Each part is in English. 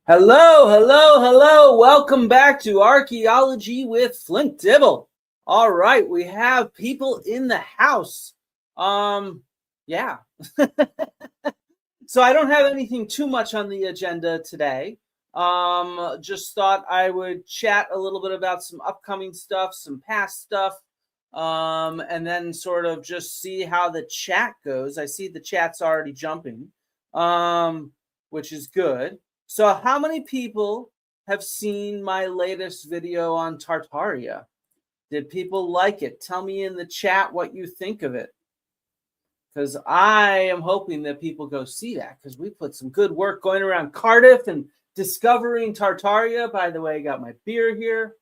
Hello, hello, hello. Welcome back to Archaeology with Flint Dibble. All right, we have people in the house. Yeah. So I don't have anything too much on the agenda today. Just thought I would chat a little bit about some upcoming stuff, some past stuff, and then sort of just see how the chat goes. I see the chat's already jumping, which is good. So how many people have seen my latest video on Tartaria? Did people like it? Tell me in the chat what you think of it. Because I am hoping that people go see that, because we put some good work going around Cardiff and discovering Tartaria. By the way, I got my beer here.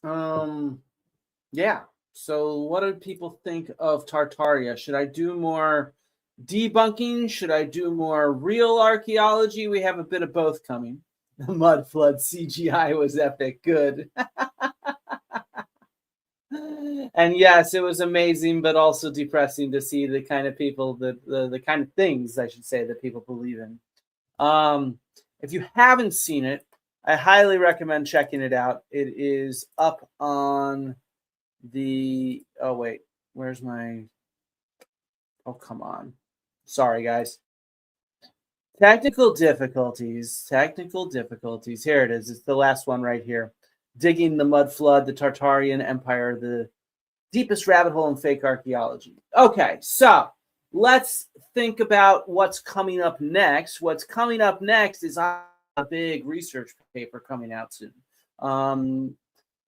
Yeah. So what do people think of Tartaria? Should I do more debunking? Should I do more real archaeology? We have a bit of both coming. The mud flood CGI was epic. Good. And yes, it was amazing, but also depressing to see the kind of people that the kind of things, I should say, that people believe in. If you haven't seen it, I highly recommend checking it out. It is up on the where's my come on. Sorry, guys. Technical difficulties. Here it is. It's the last one right here. Digging the mud flood, the Tartarian Empire, the deepest rabbit hole in fake archaeology. Okay, so let's think about what's coming up next. What's coming up next is a big research paper coming out soon.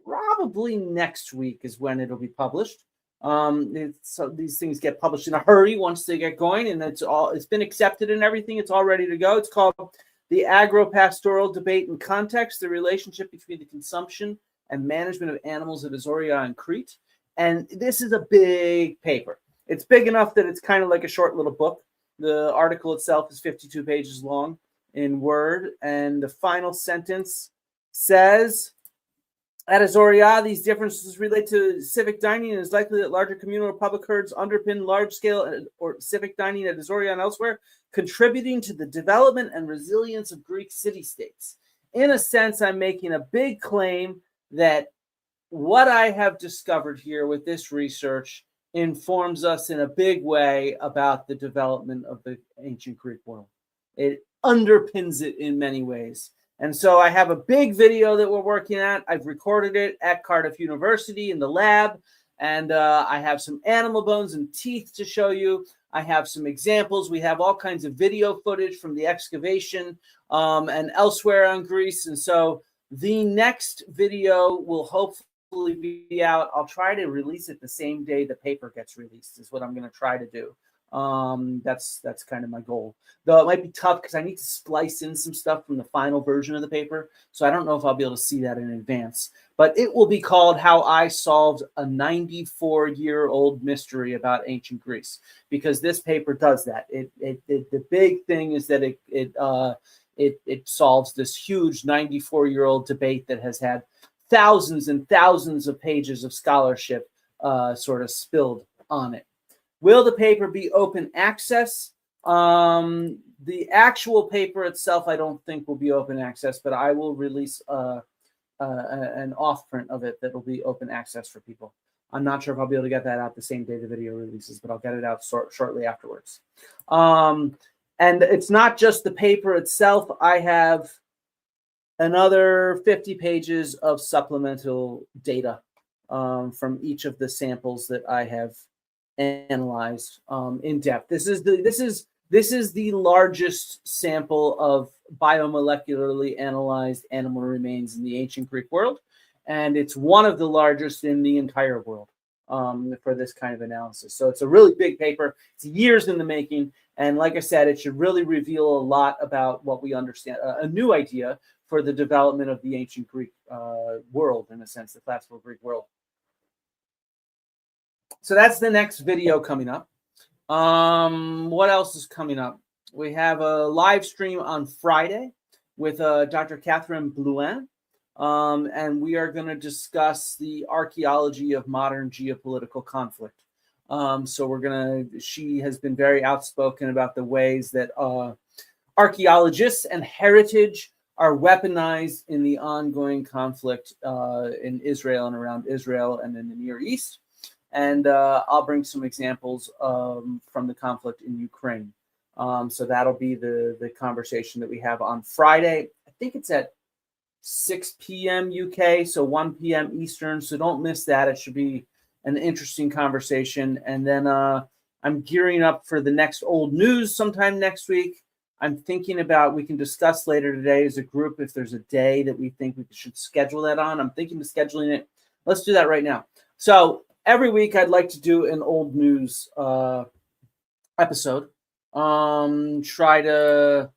Probably next week is when it'll be published. So these things get published in a hurry once they get going, and it's been accepted and everything. It's all ready to go. It's called The Agro-Pastoral Debate and Context, the Relationship Between the Consumption and Management of Animals at Azoria and Crete. And this is a big paper. It's big enough that it's kind of like a short little book. The article itself is 52 pages long in Word, and the final sentence says, at Azoria, these differences relate to civic dining, and it's likely that larger communal or public herds underpin large-scale or civic dining at Azoria and elsewhere, contributing to the development and resilience of Greek city-states. In a sense, I'm making a big claim that what I have discovered here with this research informs us in a big way about the development of the ancient Greek world. It underpins it in many ways. And so I have a big video that we're working at. I've recorded it at Cardiff University in the lab. And I have some animal bones and teeth to show you. I have some examples. We have all kinds of video footage from the excavation and elsewhere on Greece. And so the next video will hopefully be out. I'll try to release it the same day the paper gets released is what I'm going to try to do. That's kind of my goal, though it might be tough because I need to splice in some stuff from the final version of the paper. So I don't know if I'll be able to see that in advance, but it will be called How I Solved a 94-Year-Old Mystery About Ancient Greece, because this paper does that. The big thing is that it solves this huge 94-year-old debate that has had thousands and thousands of pages of scholarship sort of spilled on it. Will the paper be open access? The actual paper itself, I don't think will be open access, but I will release an off print of it that will be open access for people. I'm not sure if I'll be able to get that out the same day the video releases, but I'll get it out shortly afterwards. And it's not just the paper itself. I have another 50 pages of supplemental data from each of the samples that I have analyzed in depth. This is the largest sample of biomolecularly analyzed animal remains in the ancient Greek world, and it's one of the largest in the entire world for this kind of analysis. So it's a really big paper. It's years in the making, and like I said, it should really reveal a lot about what we understand, a new idea for the development of the ancient Greek world, in a sense, the classical Greek world. So that's the next video coming up. What else is coming up? We have a live stream on Friday with Dr. Catherine Blouin, and we are going to discuss the archaeology of modern geopolitical conflict. So she has been very outspoken about the ways that archaeologists and heritage are weaponized in the ongoing conflict in Israel and around Israel and in the Near East. And I'll bring some examples from the conflict in Ukraine. So that'll be the conversation that we have on Friday. I think it's at 6 p.m. UK, so 1 p.m. Eastern. So don't miss that. It should be an interesting conversation. And then I'm gearing up for the next old news sometime next week. I'm thinking about, we can discuss later today as a group if there's a day that we think we should schedule that on. I'm thinking of scheduling it. Let's do that right now. So every week I'd like to do an old news episode. Try to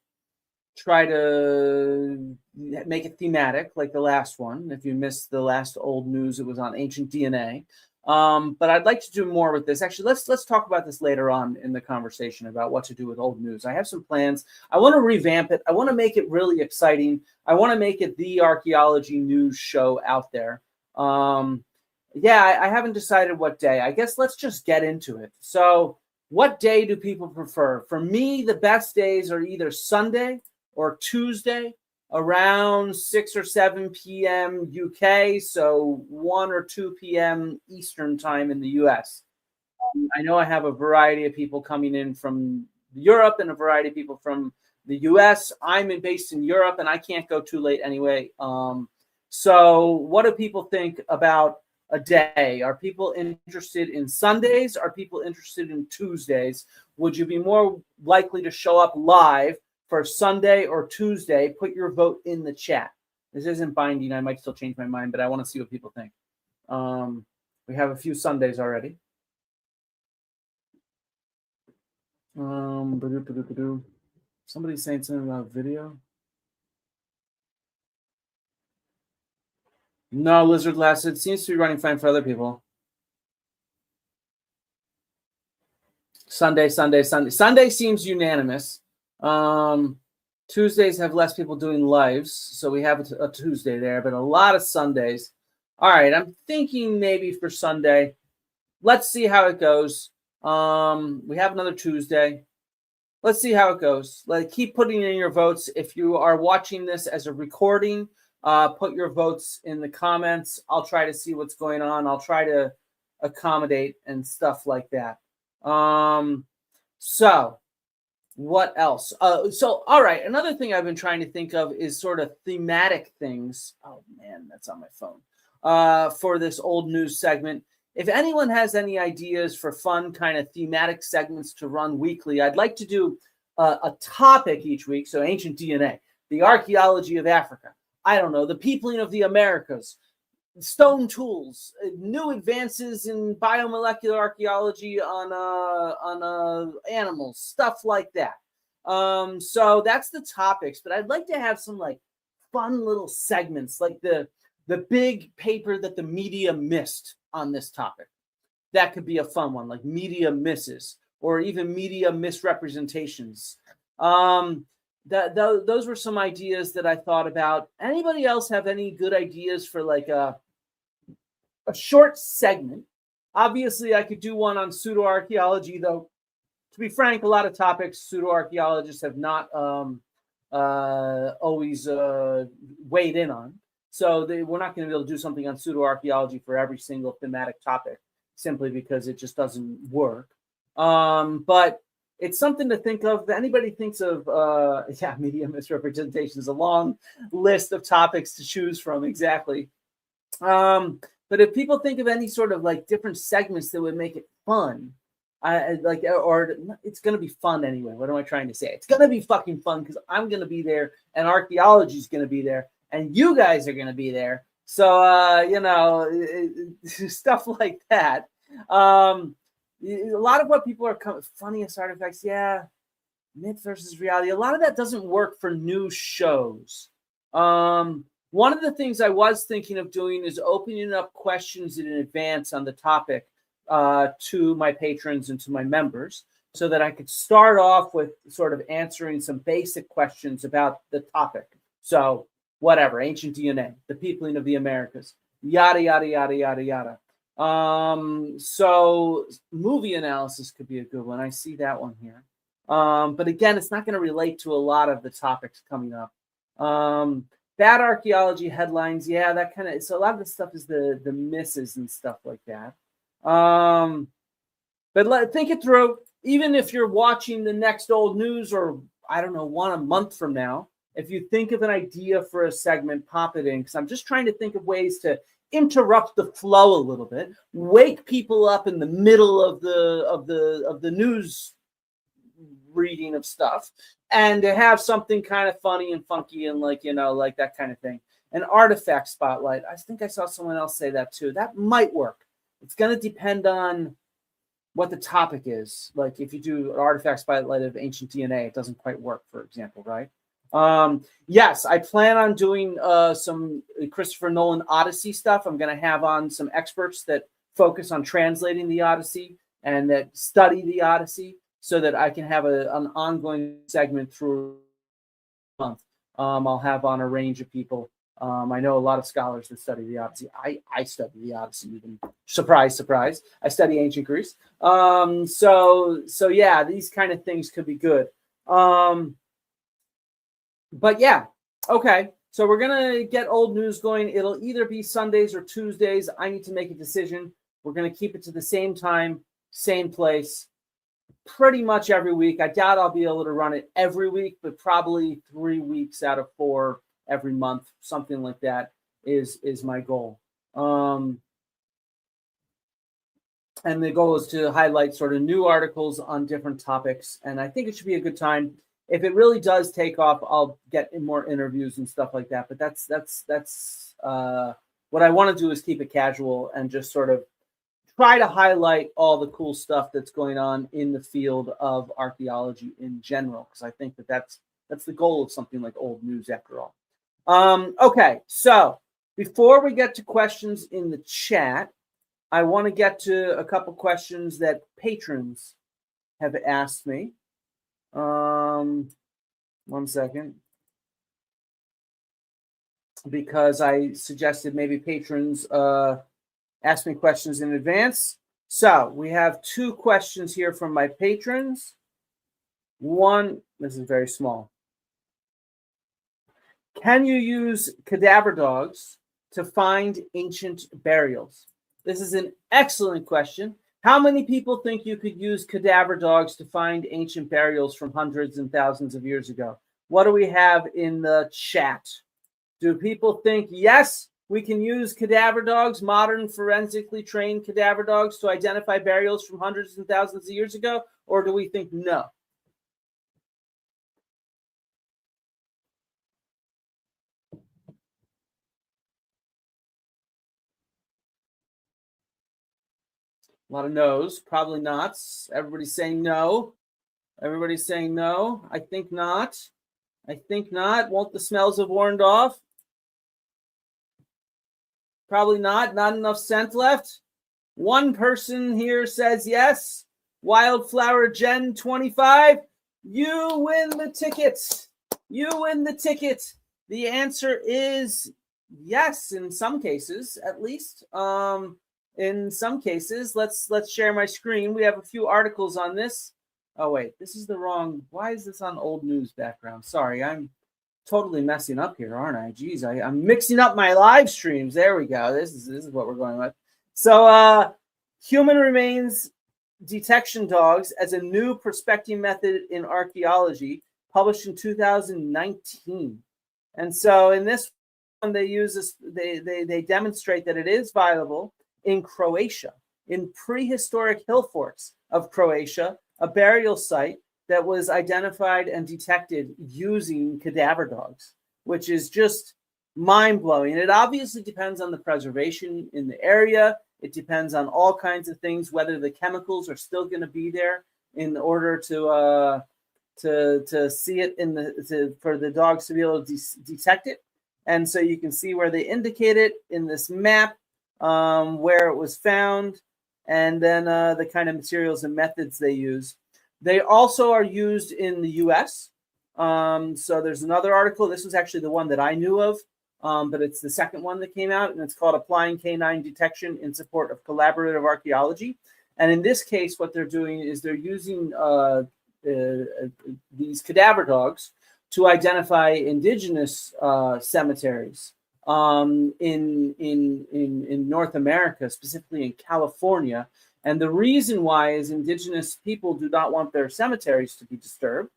make it thematic like the last one. If you missed the last old news, it was on ancient DNA. But I'd like to do more with this. Actually, let's talk about this later on in the conversation about what to do with old news. I have some plans. I want to revamp it. I want to make it really exciting. I want to make it the archaeology news show out there. Yeah, I haven't decided what day. I guess let's just get into it. So what day do people prefer? For me, the best days are either Sunday or Tuesday around 6 or 7 p.m. UK, so 1 or 2 p.m. Eastern time in the US. I know I have a variety of people coming in from Europe and a variety of people from the US. I'm based in Europe, and I can't go too late anyway. So what do people think about a day? Are people interested in Sundays? Are people interested in Tuesdays? Would you be more likely to show up live for Sunday or Tuesday? Put your vote in the chat. This isn't binding. I might still change my mind, but I want to see what people think. We have a few Sundays already. Somebody's saying something about video. No, Lizard Last. It seems to be running fine for other people. Sunday. Sunday seems unanimous. Tuesdays have less people doing lives, so we have a Tuesday there, but a lot of Sundays. All right, I'm thinking maybe for Sunday. Let's see how it goes. We have another Tuesday. Let's see how it goes. Keep putting in your votes. If you are watching this as a recording, put your votes in the comments. I'll try to see what's going on. I'll try to accommodate and stuff like that. So what else? All right. Another thing I've been trying to think of is sort of thematic things. Oh man, that's on my phone. For this old news segment. If anyone has any ideas for fun kind of thematic segments to run weekly, I'd like to do a topic each week. So ancient DNA, the archaeology of Africa. I don't know, the peopling of the Americas, stone tools, new advances in biomolecular archaeology on animals, stuff like that. So that's the topics, but I'd like to have some like fun little segments, like the big paper that the media missed on this topic. That could be a fun one, like media misses or even media misrepresentations. Those were some ideas that I thought about. Anybody else have any good ideas for like a short segment? Obviously, I could do one on pseudo-archaeology, though. To be frank, a lot of topics pseudo-archaeologists have not always weighed in on. So we're not going to be able to do something on pseudo-archaeology for every single thematic topic, simply because it just doesn't work. But it's something to think of. If anybody thinks of, media misrepresentation is a long list of topics to choose from. Exactly. But if people think of any sort of like different segments that would make it fun, or it's going to be fun anyway. What am I trying to say? It's going to be fucking fun because I'm going to be there and archaeology is going to be there and you guys are going to be there. So, stuff like that. A lot of what people are funniest artifacts. Yeah. Myth versus reality. A lot of that doesn't work for new shows. One of the things I was thinking of doing is opening up questions in advance on the topic to my patrons and to my members so that I could start off with sort of answering some basic questions about the topic. So whatever, ancient DNA, the peopling of the Americas, yada, yada, yada, yada, yada. So movie analysis could be a good one. I see that one here. But again, it's not going to relate to a lot of the topics coming up. Bad archaeology headlines, yeah, that kind of. So a lot of the stuff is the misses and stuff like that. But think it through. Even if you're watching the next old news, or I don't know, one a month from now, if you think of an idea for a segment, pop it in, because I'm just trying to think of ways to interrupt the flow a little bit, wake people up in the middle of the news reading of stuff, and to have something kind of funny and funky and like that kind of thing. An artifact spotlight. I think I saw someone else say that too. That might work. It's going to depend on what the topic is. Like if you do an artifact spotlight of ancient DNA, it doesn't quite work, for example, right? Yes, I plan on doing some Christopher Nolan Odyssey stuff. I'm going to have on some experts that focus on translating the Odyssey and that study the Odyssey, so that I can have an ongoing segment through a month. I'll have on a range of people. I know a lot of scholars that study the Odyssey. I study the Odyssey, even. Surprise, surprise. I study ancient Greece. So yeah, these kind of things could be good. But yeah, okay. So we're going to get old news going. It'll either be Sundays or Tuesdays. I need to make a decision. We're going to keep it to the same time, same place, pretty much every week. I doubt I'll be able to run it every week, but probably 3 weeks out of 4 every month, something like that is my goal. And the goal is to highlight sort of new articles on different topics. And I think it should be a good time. If it really does take off, I'll get more interviews and stuff like that. But that's what I want to do is keep it casual and just sort of try to highlight all the cool stuff that's going on in the field of archaeology in general, because I think that's the goal of something like old news after all. Okay, so before we get to questions in the chat, I want to get to a couple questions that patrons have asked me. 1 second. Because I suggested maybe patrons ask me questions in advance. So we have 2 questions here from my patrons. One, this is very small. Can you use cadaver dogs to find ancient burials? This is an excellent question. How many people think you could use cadaver dogs to find ancient burials from hundreds and thousands of years ago? What do we have in the chat? Do people think, yes, we can use cadaver dogs, modern forensically trained cadaver dogs, to identify burials from hundreds and thousands of years ago? Or do we think no? A lot of no's, probably nots. Everybody's saying no. Everybody's saying no. I think not. I think not. Won't the smells have worn off? Probably not. Not enough scent left. One person here says yes. Wildflower Gen 25. You win the ticket. You win the ticket. The answer is yes, in some cases, at least. In some cases, let's share my screen. We have a few articles on this. Oh, wait, this is the wrong. Why is this on old news background? Sorry, I'm totally messing up here, aren't I? Geez, I'm mixing up my live streams. There we go. This is what we're going with. So human remains detection dogs as a new prospecting method in archaeology, published in 2019. And so in this one, they use this, they demonstrate that it is viable in Croatia, in prehistoric hill forts of Croatia, a burial site that was identified and detected using cadaver dogs, which is just mind-blowing. It obviously depends on the preservation in the area. It depends on all kinds of things, whether the chemicals are still going to be there in order to see it for the dogs to be able to detect it. And so you can see where they indicate it in this map, where it was found, and then the kind of materials and methods they use. They also are used in the U.S. So there's another article. This was actually the one that I knew of, but it's the second one that came out, and it's called Applying Canine Detection in Support of Collaborative Archaeology. And in this case, what they're doing is they're using these cadaver dogs to identify indigenous cemeteries in North America, specifically in California. And the reason why is indigenous people do not want their cemeteries to be disturbed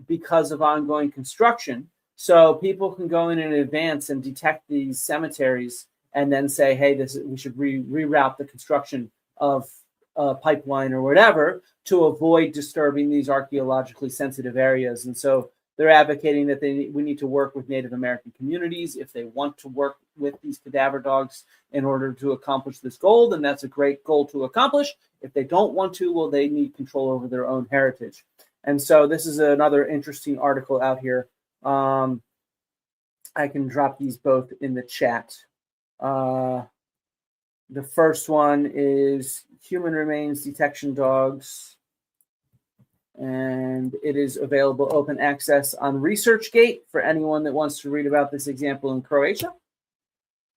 because of ongoing construction. So people can go in advance and detect these cemeteries and then say, hey, we should reroute the construction of a pipeline or whatever to avoid disturbing these archaeologically sensitive areas. And so they're advocating that we need to work with Native American communities if they want to work with these cadaver dogs in order to accomplish this goal. Then that's a great goal to accomplish. If they don't want to, well, they need control over their own heritage. And so this is another interesting article out here. I can drop these both in the chat. The first one is human remains detection dogs, and it is available open access on ResearchGate for anyone that wants to read about this example in Croatia.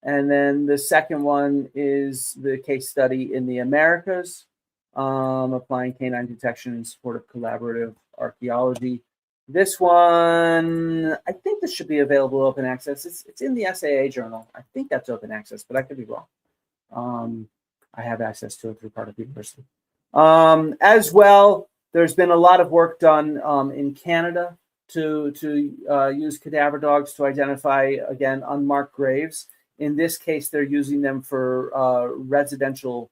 And then the second one is the case study in the Americas, applying canine detection in support of collaborative archaeology. This one, I think this should be available open access. It's in the SAA journal. I think that's open access, but I could be wrong. I have access to it through Cardiff University. As well, there's been a lot of work done in Canada to use cadaver dogs to identify, again, unmarked graves. In this case, they're using them for residential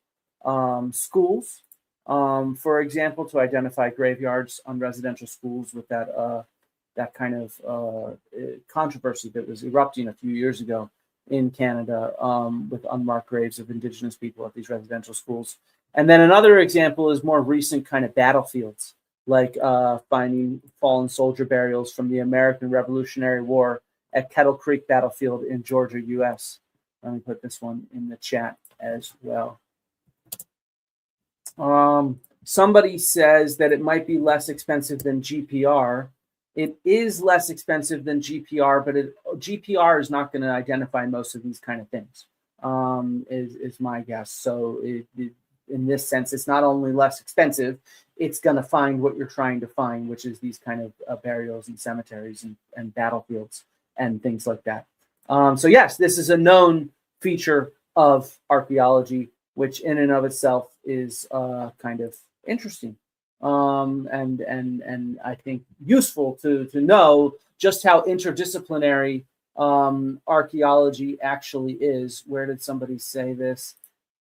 schools. For example, to identify graveyards on residential schools with that kind of controversy that was erupting a few years ago in Canada with unmarked graves of indigenous people at these residential schools. And then another example is more recent kind of battlefields, like finding fallen soldier burials from the American Revolutionary War at Kettle Creek Battlefield in Georgia, U.S. Let me put this one in the chat as well. Somebody says that it might be less expensive than GPR. It is less expensive than GPR, but GPR is not going to identify most of these kind of things, is my guess. So in this sense, it's not only less expensive, it's going to find what you're trying to find, which is these kind of burials and cemeteries and battlefields and things like that. So yes, this is a known feature of archaeology, which in and of itself is kind of interesting. And I think useful to know just how interdisciplinary archaeology actually is. Where did somebody say this?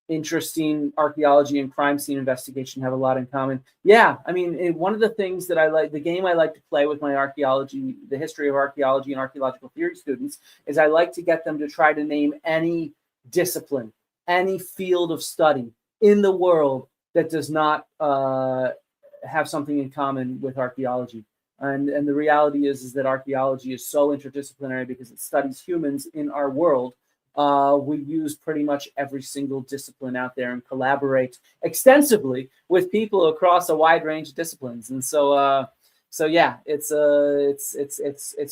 Interesting. Archaeology and crime scene investigation have a lot in common. Yeah, I mean, one of the things that I like, the game I like to play with my archaeology, the history of archaeology and archaeological theory students, is I like to get them to try to name any discipline, any field of study in the world that does not have something in common with archaeology. And the reality is that archaeology is so interdisciplinary because it studies humans in our world. We use pretty much every single discipline out there and collaborate extensively with people across a wide range of disciplines. And so yeah, it's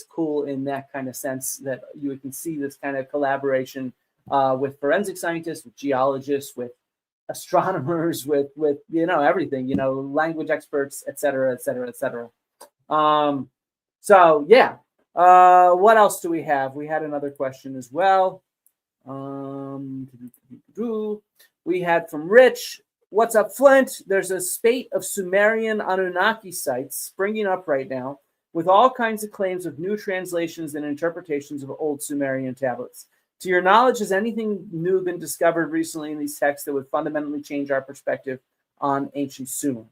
cool in that kind of sense that you can see this kind of collaboration with forensic scientists, with geologists, with astronomers, with everything, language experts, et cetera, et cetera, et cetera. So yeah, what else do we have? We had another question as well. We had from Rich, what's up, Flint? There's a spate of Sumerian Anunnaki sites springing up right now with all kinds of claims of new translations and interpretations of old Sumerian tablets. To your knowledge, has anything new been discovered recently in these texts that would fundamentally change our perspective on ancient Sumer?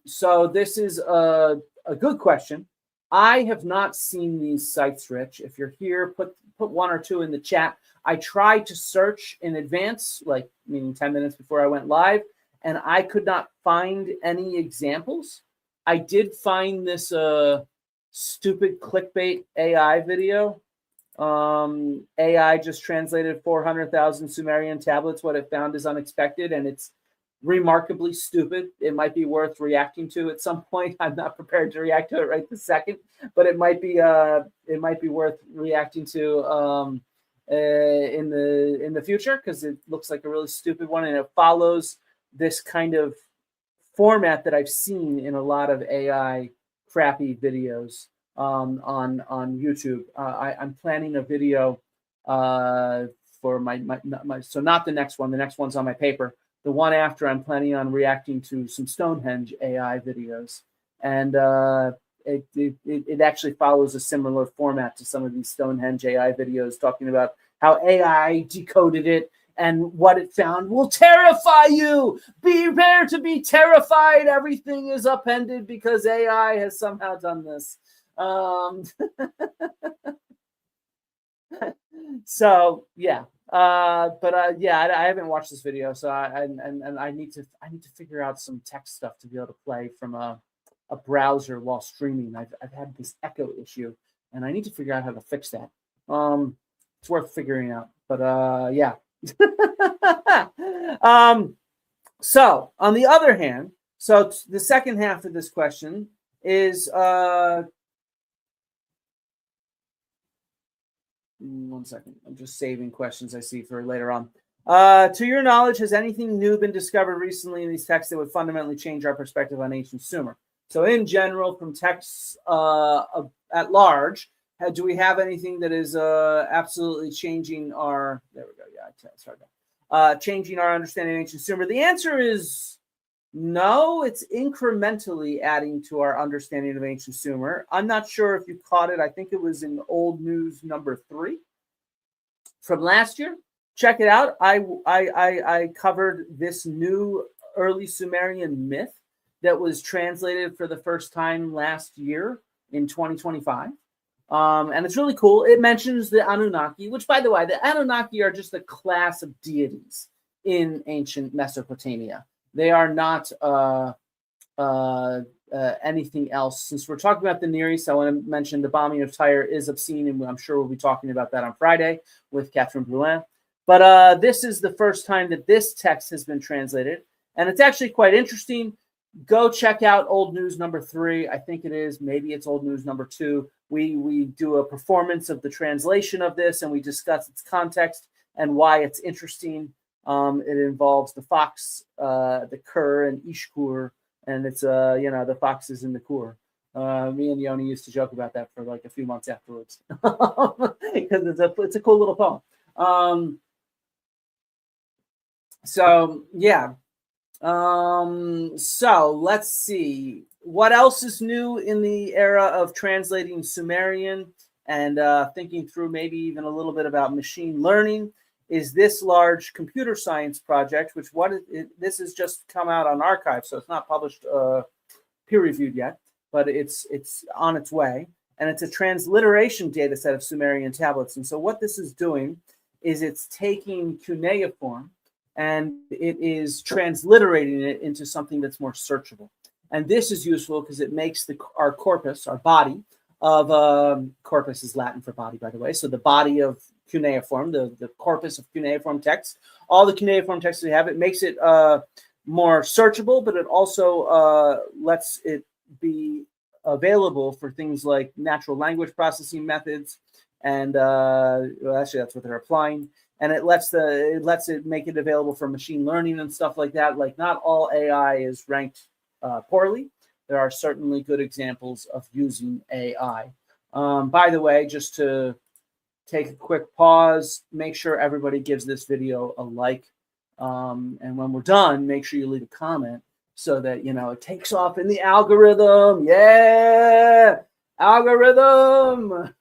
So this is a good question. I have not seen these sites, Rich. If you're here, put one or two in the chat. I tried to search in advance, meaning 10 minutes before I went live, and I could not find any examples. I did find this stupid clickbait AI video. AI just translated 400,000 Sumerian tablets. What it found is unexpected, and it's remarkably stupid. It might be worth reacting to at some point. I'm not prepared to react to it right this second, but it might be worth reacting to in the future, because it looks like a really stupid one, and it follows this kind of format that I've seen in a lot of AI crappy videos on YouTube. I'm planning a video for my so not the next one. The next one's on my paper. The one after, I'm planning on reacting to some Stonehenge AI videos, and it actually follows a similar format to some of these Stonehenge AI videos, talking about how AI decoded it and what it found will terrify you. Be prepared to be terrified. Everything is upended because AI has somehow done this. So yeah, yeah, I haven't watched this video, so I need to figure out some text stuff to be able to play from a browser while streaming. I've had this echo issue, and I need to figure out how to fix that. It's worth figuring out, but yeah. So on the other hand, so the second half of this question is one second. I'm just saving questions I see for later on. To your knowledge, has anything new been discovered recently in these texts that would fundamentally change our perspective on ancient Sumer? So in general, from texts at large, do we have anything that is absolutely changing our, there we go, yeah, sorry, changing our understanding of ancient Sumer? The answer is no. It's incrementally adding to our understanding of ancient Sumer. I'm not sure if you caught it. I think it was in Old News number 3 from last year. Check it out. I covered this new early Sumerian myth that was translated for the first time last year in 2025. And it's really cool. It mentions the Anunnaki, which, by the way, the Anunnaki are just a class of deities in ancient Mesopotamia. They are not anything else. Since we're talking about the Near East, I want to mention the bombing of Tyre is obscene, and I'm sure we'll be talking about that on Friday with Catherine Blouin. But this is the first time that this text has been translated, and it's actually quite interesting. Go check out Old News number 3. I think it is. Maybe it's Old News number 2. We do a performance of the translation of this, and we discuss its context and why it's interesting. It involves the fox, the cur, and Ishkur, and it's the foxes in the kur. Me and Yoni used to joke about that for like a few months afterwards because it's a cool little poem. So yeah. So let's see what else is new in the era of translating Sumerian and thinking through maybe even a little bit about machine learning. Is this large computer science project, which this has just come out on Archive, so it's not published peer reviewed yet, but it's on its way, and it's a transliteration data set of Sumerian tablets. And so what this is doing is it's taking cuneiform and it is transliterating it into something that's more searchable. And this is useful because it makes our corpus, our body of corpus is Latin for body, by the way. So the body of cuneiform, the corpus of cuneiform text, all the cuneiform texts we have, it makes it more searchable, but it also lets it be available for things like natural language processing methods. And well, actually, that's what they're applying. And it lets it make it available for machine learning and stuff like that. Like, not all AI is ranked poorly. There are certainly good examples of using AI. By the way, just to take a quick pause, make sure everybody gives this video a like. And when we're done, make sure you leave a comment so that, it takes off in the algorithm. Yeah, algorithm.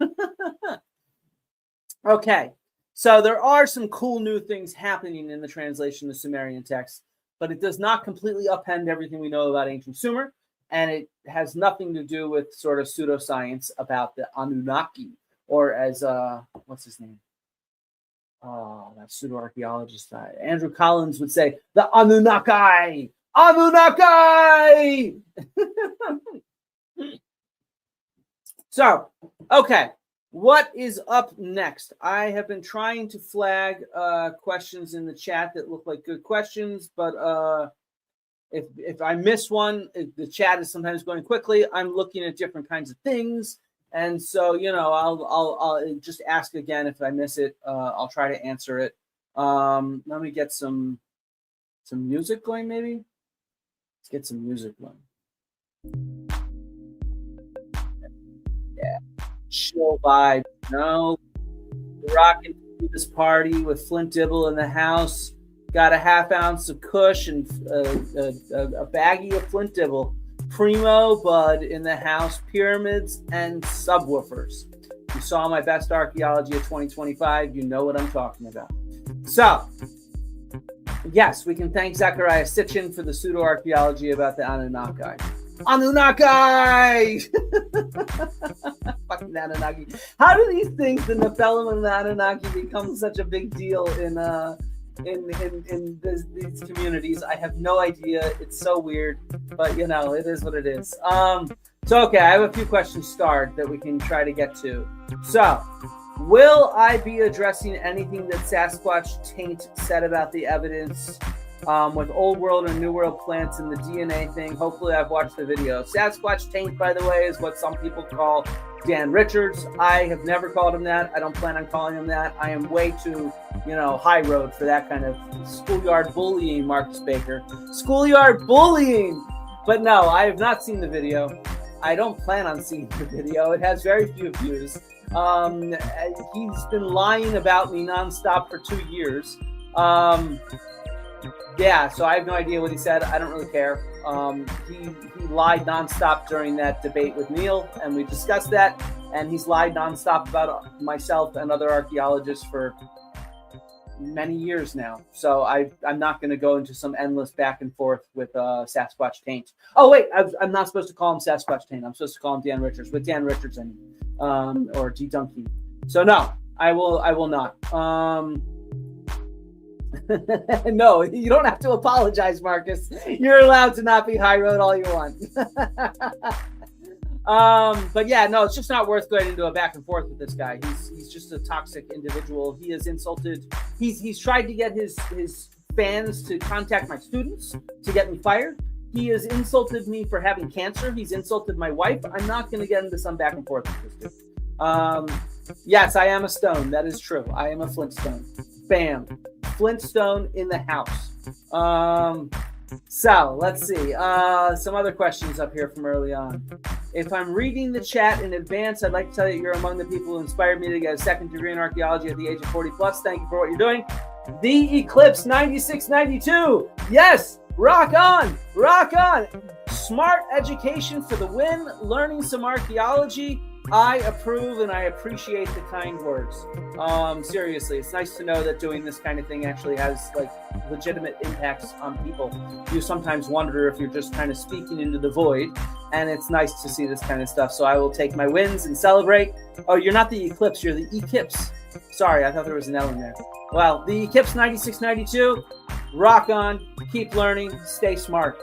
Okay. So there are some cool new things happening in the translation of Sumerian text, but it does not completely upend everything we know about ancient Sumer, and it has nothing to do with sort of pseudoscience about the Anunnaki, or as what's his name? Oh, that pseudo-archaeologist Andrew Collins would say, the Anunnaki! Anunnaki! So, okay. What is up next? I have been trying to flag questions in the chat that look like good questions, but if I miss one, the chat is sometimes going quickly. I'm looking at different kinds of things, and so I'll just ask again if I miss it. I'll try to answer it. Let me get some music going, maybe. Let's get some music going. Yeah, chill vibe. No, rocking through this party with Flint Dibble in the house. Got a half ounce of Kush and a baggie of Flint Dibble. Primo Bud in the house, pyramids and subwoofers. You saw my best archaeology of 2025. You know what I'm talking about. So, yes, we can thank Zechariah Sitchin for the pseudo-archaeology about the Anunnaki. Anunnaki! Fucking Anunnaki. How do these things, the Nephilim and the Anunnaki, become such a big deal in these communities? I have no idea. It's so weird, but you know, it is what it is. So okay, I have a few questions starred that we can try to get to. So, will I be addressing anything that Sasquatch Taint said about the evidence with Old World and New World plants and the DNA thing? Hopefully I've watched the video. Sasquatch Taint, by the way, is what some people call Dan Richards. I have never called him that. I don't plan on calling him that. I am way too, high road for that kind of schoolyard bullying, Marcus Baker. Schoolyard bullying! But no, I have not seen the video. I don't plan on seeing the video. It has very few views. He's been lying about me nonstop for 2 years. Yeah, so I have no idea what he said. I don't really care. He lied nonstop during that debate with Neil, and we discussed that. And he's lied nonstop about myself and other archaeologists for many years now. So I'm not going to go into some endless back and forth with Sasquatch Taint. Oh, wait, I'm not supposed to call him Sasquatch Taint. I'm supposed to call him Dan Richards, with Dan Richards or D. Dunky. So no, I will not. No, you don't have to apologize, Marcus. You're allowed to not be high road all you want. But yeah, no, it's just not worth going into a back and forth with this guy. He's just a toxic individual. He has insulted. He's tried to get his fans to contact my students to get me fired. He has insulted me for having cancer. He's insulted my wife. I'm not going to get into some back and forth with this dude. Yes, I am a stone. That is true. I am a Flintstone. Bam. Flintstone in the house. So let's see. Some other questions up here from early on. If I'm reading the chat in advance, I'd like to tell you you're among the people who inspired me to get a second degree in archaeology at the age of 40 plus. Thank you for what you're doing. The Eclipse 9692. Yes, rock on, rock on. Smart education for the win. Learning some archaeology. I approve and I appreciate the kind words. Seriously, it's nice to know that doing this kind of thing actually has like legitimate impacts on people. You sometimes wonder if you're just kind of speaking into the void, and it's nice to see this kind of stuff. So I will take my wins and celebrate. Oh, you're not the Eclipse, you're the Eclipse. Sorry, I thought there was an L in there. Well, the Eclipse 9692, rock on, keep learning, stay smart.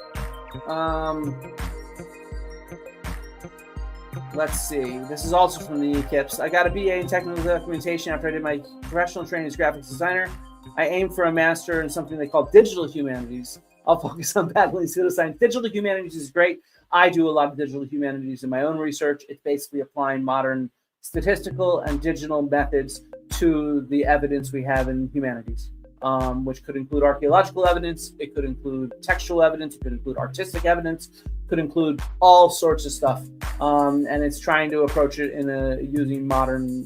Let's see. This is also from the Eclipse. I got a BA in technical documentation after I did my professional training as a graphics designer. I aim for a master in something they call digital humanities. I'll focus on battling pseudoscience. Digital humanities is great. I do a lot of digital humanities in my own research. It's basically applying modern statistical and digital methods to the evidence we have in humanities, which could include archaeological evidence. It could include textual evidence. It could include artistic evidence. Could include all sorts of stuff, and it's trying to approach it using modern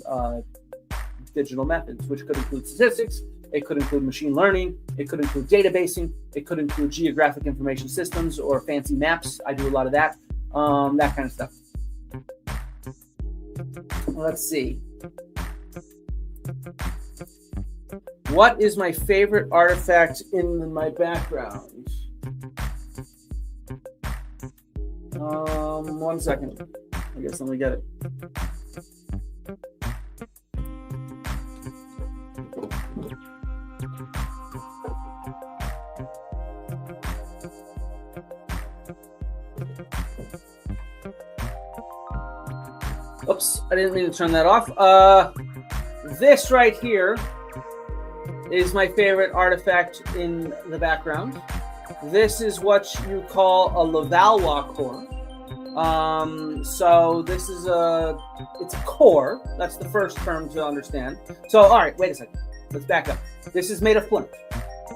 digital methods, which could include statistics. It could include machine learning. It could include databasing. It could include geographic information systems or fancy maps. I do a lot of that, that kind of stuff. Let's see. What is my favorite artifact in my background? 1 second. I guess let me get it. Oops, I didn't mean to turn that off. This right here is my favorite artifact in the background. This is what you call a Levallois core. So this is it's a core. That's the first term to understand. So, all right, wait a second. Let's back up. This is made of flint.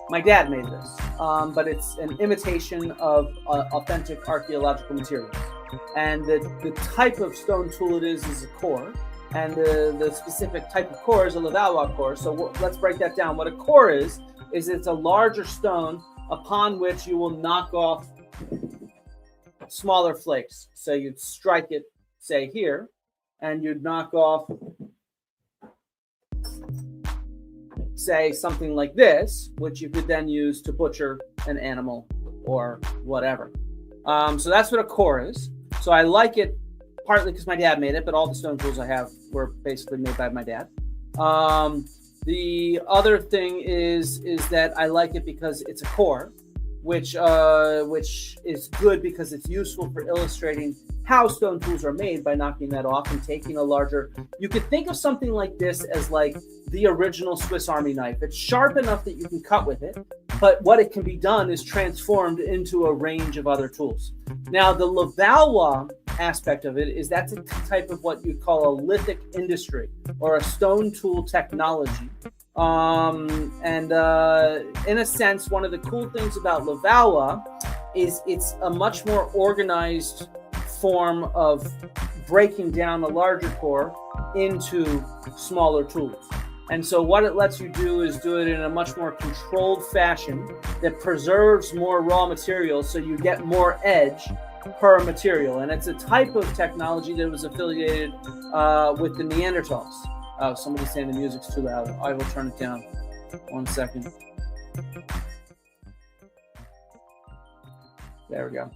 My dad made this, but it's an imitation of authentic archaeological materials. And the type of stone tool it is a core, and the specific type of core is a Levallois core. So let's break that down. What a core is it's a larger stone upon which you will knock off smaller flakes. So you'd strike it, say here, and you'd knock off, say, something like this, which you could then use to butcher an animal or whatever. So that's what a core is. So I like it partly because my dad made it, but all the stone tools I have were basically made by my dad. The other thing is that I like it because it's a core, which is good because it's useful for illustrating how stone tools are made by knocking that off and taking a larger. You could think of something like this as like the original Swiss Army knife. It's sharp enough that you can cut with it, but what it can be done is transformed into a range of other tools. Now, the Levallois aspect of it is that's a type of what you call a lithic industry or a stone tool technology. In a sense, one of the cool things about Levallois is it's a much more organized form of breaking down a larger core into smaller tools. And so what it lets you do is do it in a much more controlled fashion that preserves more raw materials so you get more edge per material. And it's a type of technology that was affiliated with the Neanderthals. Oh, somebody's saying the music's too loud. I will turn it down. 1 second. There we go.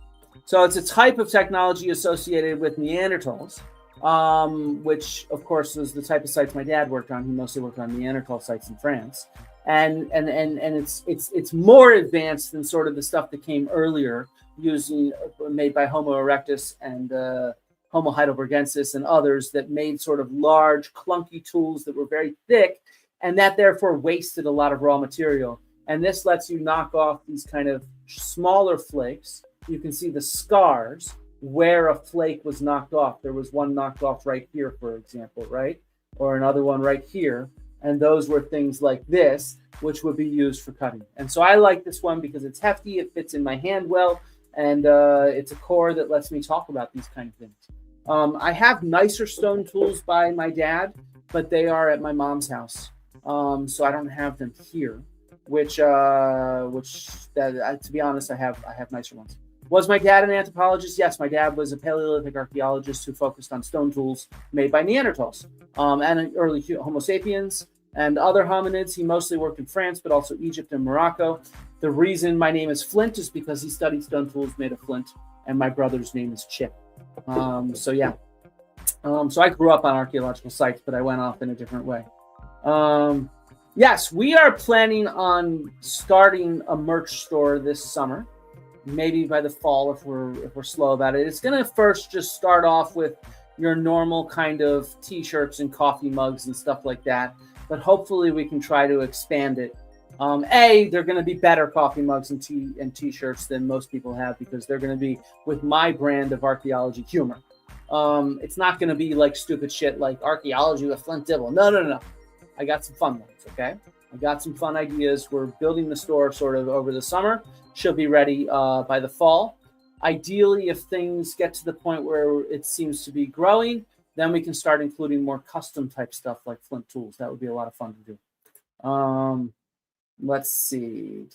So it's a type of technology associated with Neanderthals, which, of course, was the type of sites my dad worked on. He mostly worked on Neanderthal sites in France. And it's more advanced than sort of the stuff that came earlier, made by Homo erectus and Homo heidelbergensis and others that made sort of large, clunky tools that were very thick and that therefore wasted a lot of raw material. And this lets you knock off these kind of smaller flakes. You can see the scars where a flake was knocked off. There was one knocked off right here, for example, right? Or another one right here. And those were things like this, which would be used for cutting. And so I like this one because it's hefty, it fits in my hand well, and it's a core that lets me talk about these kind of things. I have nicer stone tools by my dad, but they are at my mom's house. So I don't have them here, to be honest, I have nicer ones. Was my dad an anthropologist? Yes, my dad was a Paleolithic archaeologist who focused on stone tools made by Neanderthals and early Homo sapiens and other hominids. He mostly worked in France, but also Egypt and Morocco. The reason my name is Flint is because he studied stone tools made of flint, and my brother's name is Chip. So I grew up on archaeological sites, but I went off in a different way. Yes, we are planning on starting a merch store this summer. Maybe by the fall if we're slow about it. It's going to first just start off with your normal kind of t-shirts and coffee mugs and stuff like that. But hopefully we can try to expand it. They're going to be better coffee mugs and t-shirts than most people have because they're going to be with my brand of archaeology humor. It's not going to be like stupid shit like archaeology with Flint Dibble. No. I got some fun ones, okay? I got some fun ideas. We're building the store sort of over the summer. Should be ready by the fall. Ideally, if things get to the point where it seems to be growing, then we can start including more custom type stuff like Flint tools. That would be a lot of fun to do. Let's see.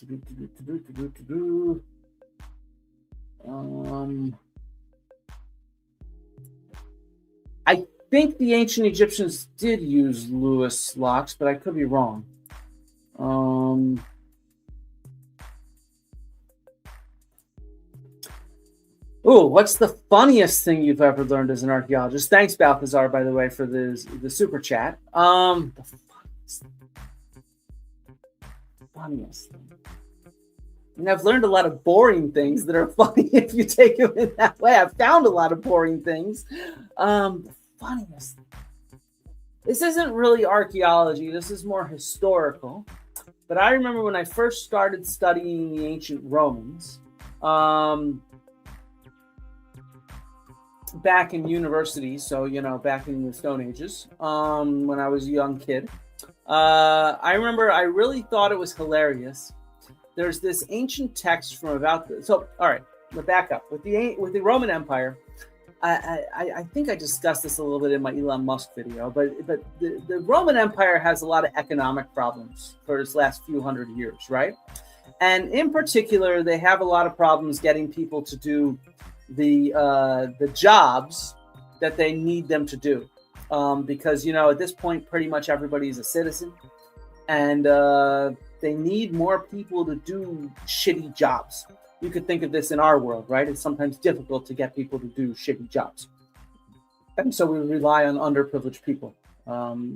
I think the ancient Egyptians did use Lewis locks, but I could be wrong. What's the funniest thing you've ever learned as an archaeologist? Thanks, Balthazar, by the way, for the super chat. The funniest thing. I mean, I've learned a lot of boring things that are funny if you take them in that way. I've found a lot of boring things. The funniest thing. This isn't really archaeology. This is more historical. But I remember when I first started studying the ancient Romans, back in university, so, back in the Stone Ages, when I was a young kid, I remember I really thought it was hilarious there's this ancient text from about so all right, let's back up with the Roman Empire. I think I discussed this a little bit in my Elon Musk video, but the Roman Empire has a lot of economic problems for its last few hundred years, right? And in particular, they have a lot of problems getting people to do the jobs that they need them to do, because at this point, pretty much everybody's a citizen, and they need more people to do shitty jobs. You could think of this in our world, right? It's sometimes difficult to get people to do shitty jobs. And so we rely on underprivileged people,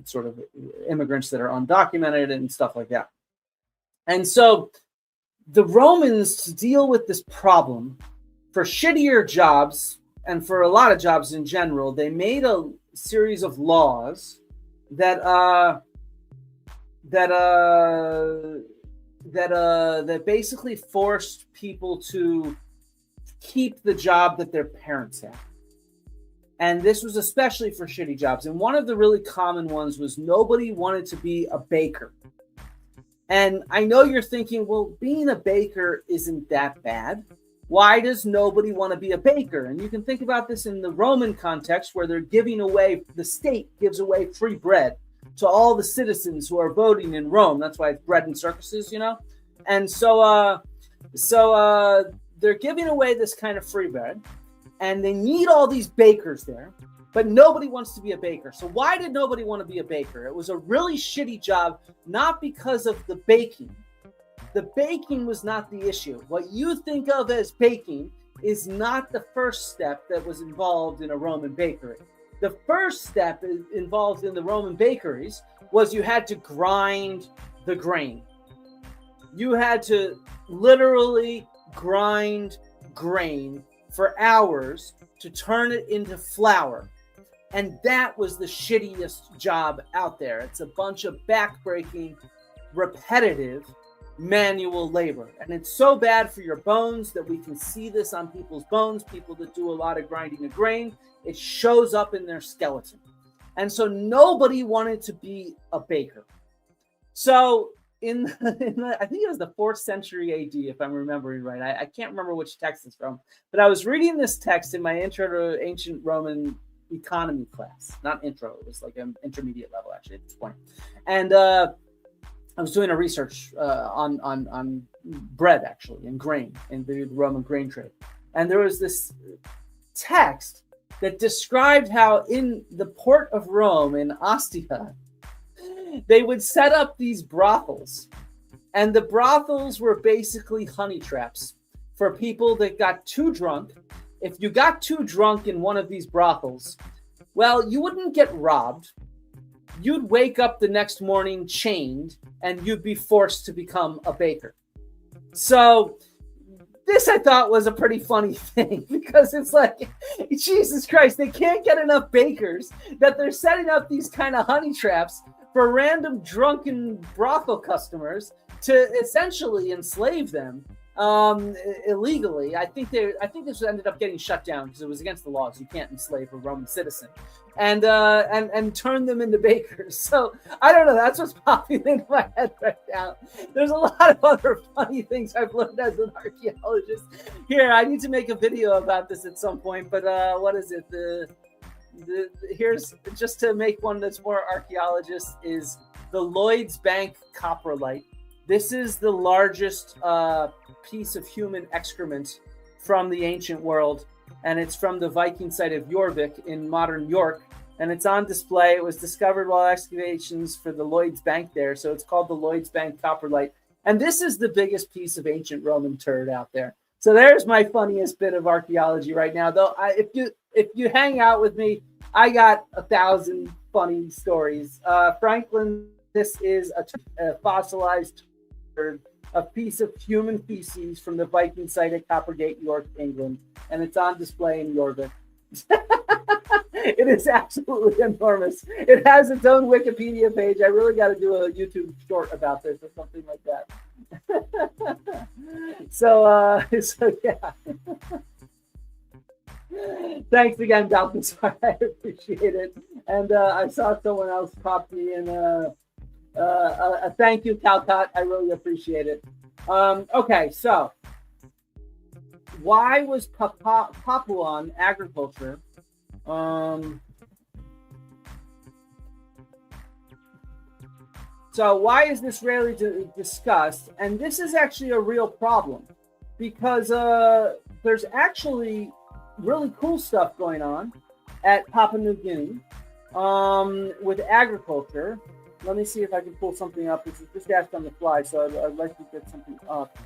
sort of immigrants that are undocumented and stuff like that. And so the Romans, to deal with this problem, for shittier jobs and for a lot of jobs in general, they made a series of laws that basically forced people to keep the job that their parents had. And this was especially for shitty jobs. And one of the really common ones was nobody wanted to be a baker. And I know you're thinking, well, being a baker isn't that bad. Why does nobody want to be a baker? And you can think about this in the Roman context, where they're giving away, the state gives away free bread to all the citizens who are voting in Rome. That's why it's bread and circuses, And so they're giving away this kind of free bread, and they need all these bakers there, but nobody wants to be a baker. So why did nobody want to be a baker? It was a really shitty job, not because of the baking. The baking was not the issue. What you think of as baking is not the first step that was involved in a Roman bakery. The first step involved in the Roman bakeries was you had to grind the grain. You had to literally grind grain for hours to turn it into flour. And that was the shittiest job out there. It's a bunch of backbreaking, repetitive manual labor. And it's so bad for your bones that we can see this on people's bones. People that do a lot of grinding of grain, it shows up in their skeleton. And so nobody wanted to be a baker. So in the I think it was the 4th century AD, if I'm remembering right. I can't remember which text it's from, but I was reading this text in my Intro to Ancient Roman Economy class. Not intro, it was like an intermediate level actually at this point. And I was doing a research on bread actually and grain in the Roman grain trade. And there was this text that described how in the port of Rome in Ostia, they would set up these brothels. And the brothels were basically honey traps for people that got too drunk. If you got too drunk in one of these brothels, well, you wouldn't get robbed. You'd wake up the next morning chained, and you'd be forced to become a baker. So this I thought was a pretty funny thing, because it's like, Jesus Christ, they can't get enough bakers that they're setting up these kind of honey traps for random drunken brothel customers to essentially enslave them illegally. I think this ended up getting shut down because it was against the laws. You can't enslave a Roman citizen, and turn them into bakers. So I don't know. That's what's popping into my head right now. There's a lot of other funny things I've learned as an archaeologist. Here, I need to make a video about this at some point. But what is it? Here's just to make one that's more archaeologist is the Lloyd's Bank coprolite. This is the largest piece of human excrement from the ancient world, and it's from the Viking site of Jorvik in modern York, and it's on display. It was discovered while excavations for the Lloyd's Bank there, so it's called the Lloyd's Bank coprolite. And this is the biggest piece of ancient Roman turd out there. So there's my funniest bit of archaeology right now. Though if you hang out with me, I got 1,000 funny stories. Franklin, this is a fossilized turd, a piece of human feces from the Viking site at Coppergate, York, England, and it's on display in Jorvik. It is absolutely enormous. It has its own Wikipedia page. I really got to do a YouTube short about this or something like that. So yeah. Thanks again, Balthazar. I appreciate it. And I saw someone else pop me in a thank you, Calcott. I really appreciate it. Okay, so why was Papuan agriculture so why is this rarely discussed? And this is actually a real problem because there's actually really cool stuff going on at Papua New Guinea with agriculture. Let me see if I can pull something up. This is just asked on the fly, so I'd like to get something up.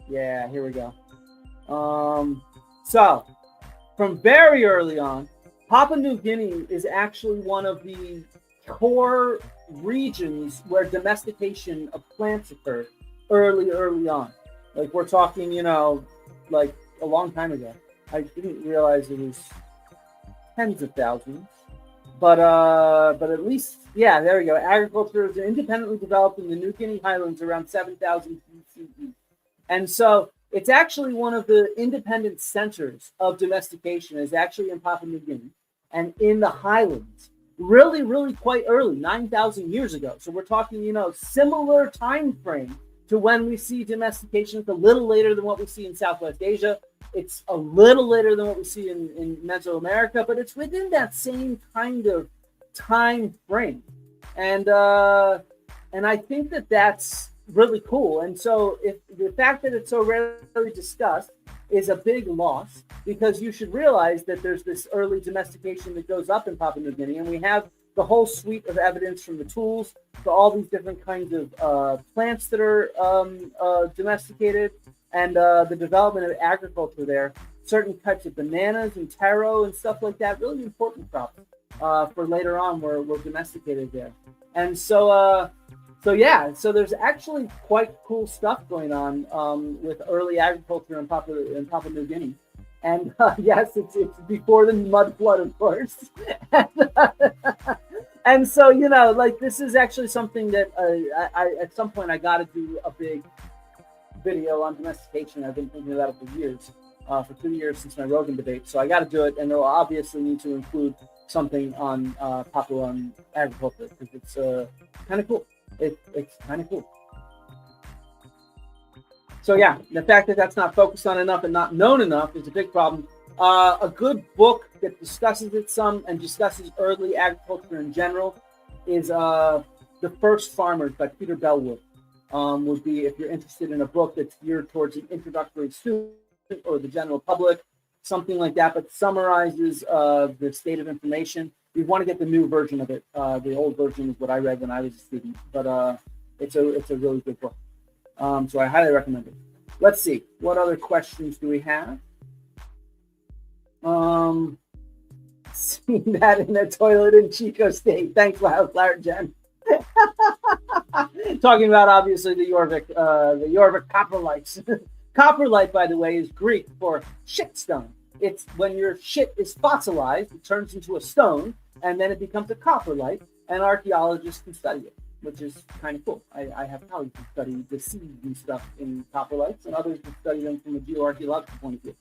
Yeah, here we go. So, from very early on, Papua New Guinea is actually one of the core regions where domestication of plants occurred early on. Like we're talking, like a long time ago. I didn't realize it was tens of thousands, but at least, yeah, there we go. Agriculture is independently developed in the New Guinea highlands around 7,000 BCE. And so it's actually one of the independent centers of domestication is actually in Papua New Guinea and in the highlands. Really quite early, 9,000 years ago. So we're talking, similar time frame to when we see domestication. It's a little later than what we see in Southwest Asia. It's a little later than what we see in Mesoamerica, but it's within that same kind of time frame. And I think that that's really cool. And so if the fact that it's so rarely discussed is a big loss, because you should realize that there's this early domestication that goes up in Papua New Guinea, and we have the whole suite of evidence from the tools to all these different kinds of plants that are domesticated, and the development of agriculture there, certain types of bananas and taro and stuff like that, really important crops for later on were domesticated there. And so there's actually quite cool stuff going on with early agriculture in Papua New Guinea. And yes, it's before the mud flood, of course. And so, like this is actually something that I at some point I got to do a big video on domestication. I've been thinking about it for years, for 2 years since my Rogan debate. So I got to do it, and it'll obviously need to include something on Papuan agriculture because it's kind of cool. It's kind of cool. So yeah, the fact that that's not focused on enough and not known enough is a big problem. A good book that discusses it some and discusses early agriculture in general is The First Farmers by Peter Bellwood. Would be if you're interested in a book that's geared towards an introductory student or the general public, something like that, but summarizes the state of information. You want to get the new version of it. The old version is what I read when I was a student, but it's a really good book. So I highly recommend it. Let's see. What other questions do we have? Seeing that in a toilet in Chico State. Thanks, Wildflower Jen. Talking about obviously the Jorvik coprolites. Coprolite, by the way, is Greek for shitstone. It's when your shit is fossilized, it turns into a stone, and then it becomes a coprolite, and archaeologists can study it, which is kind of cool. I have colleagues who study the seeds and stuff in coprolites, and others who study them from a geoarchaeological point of view.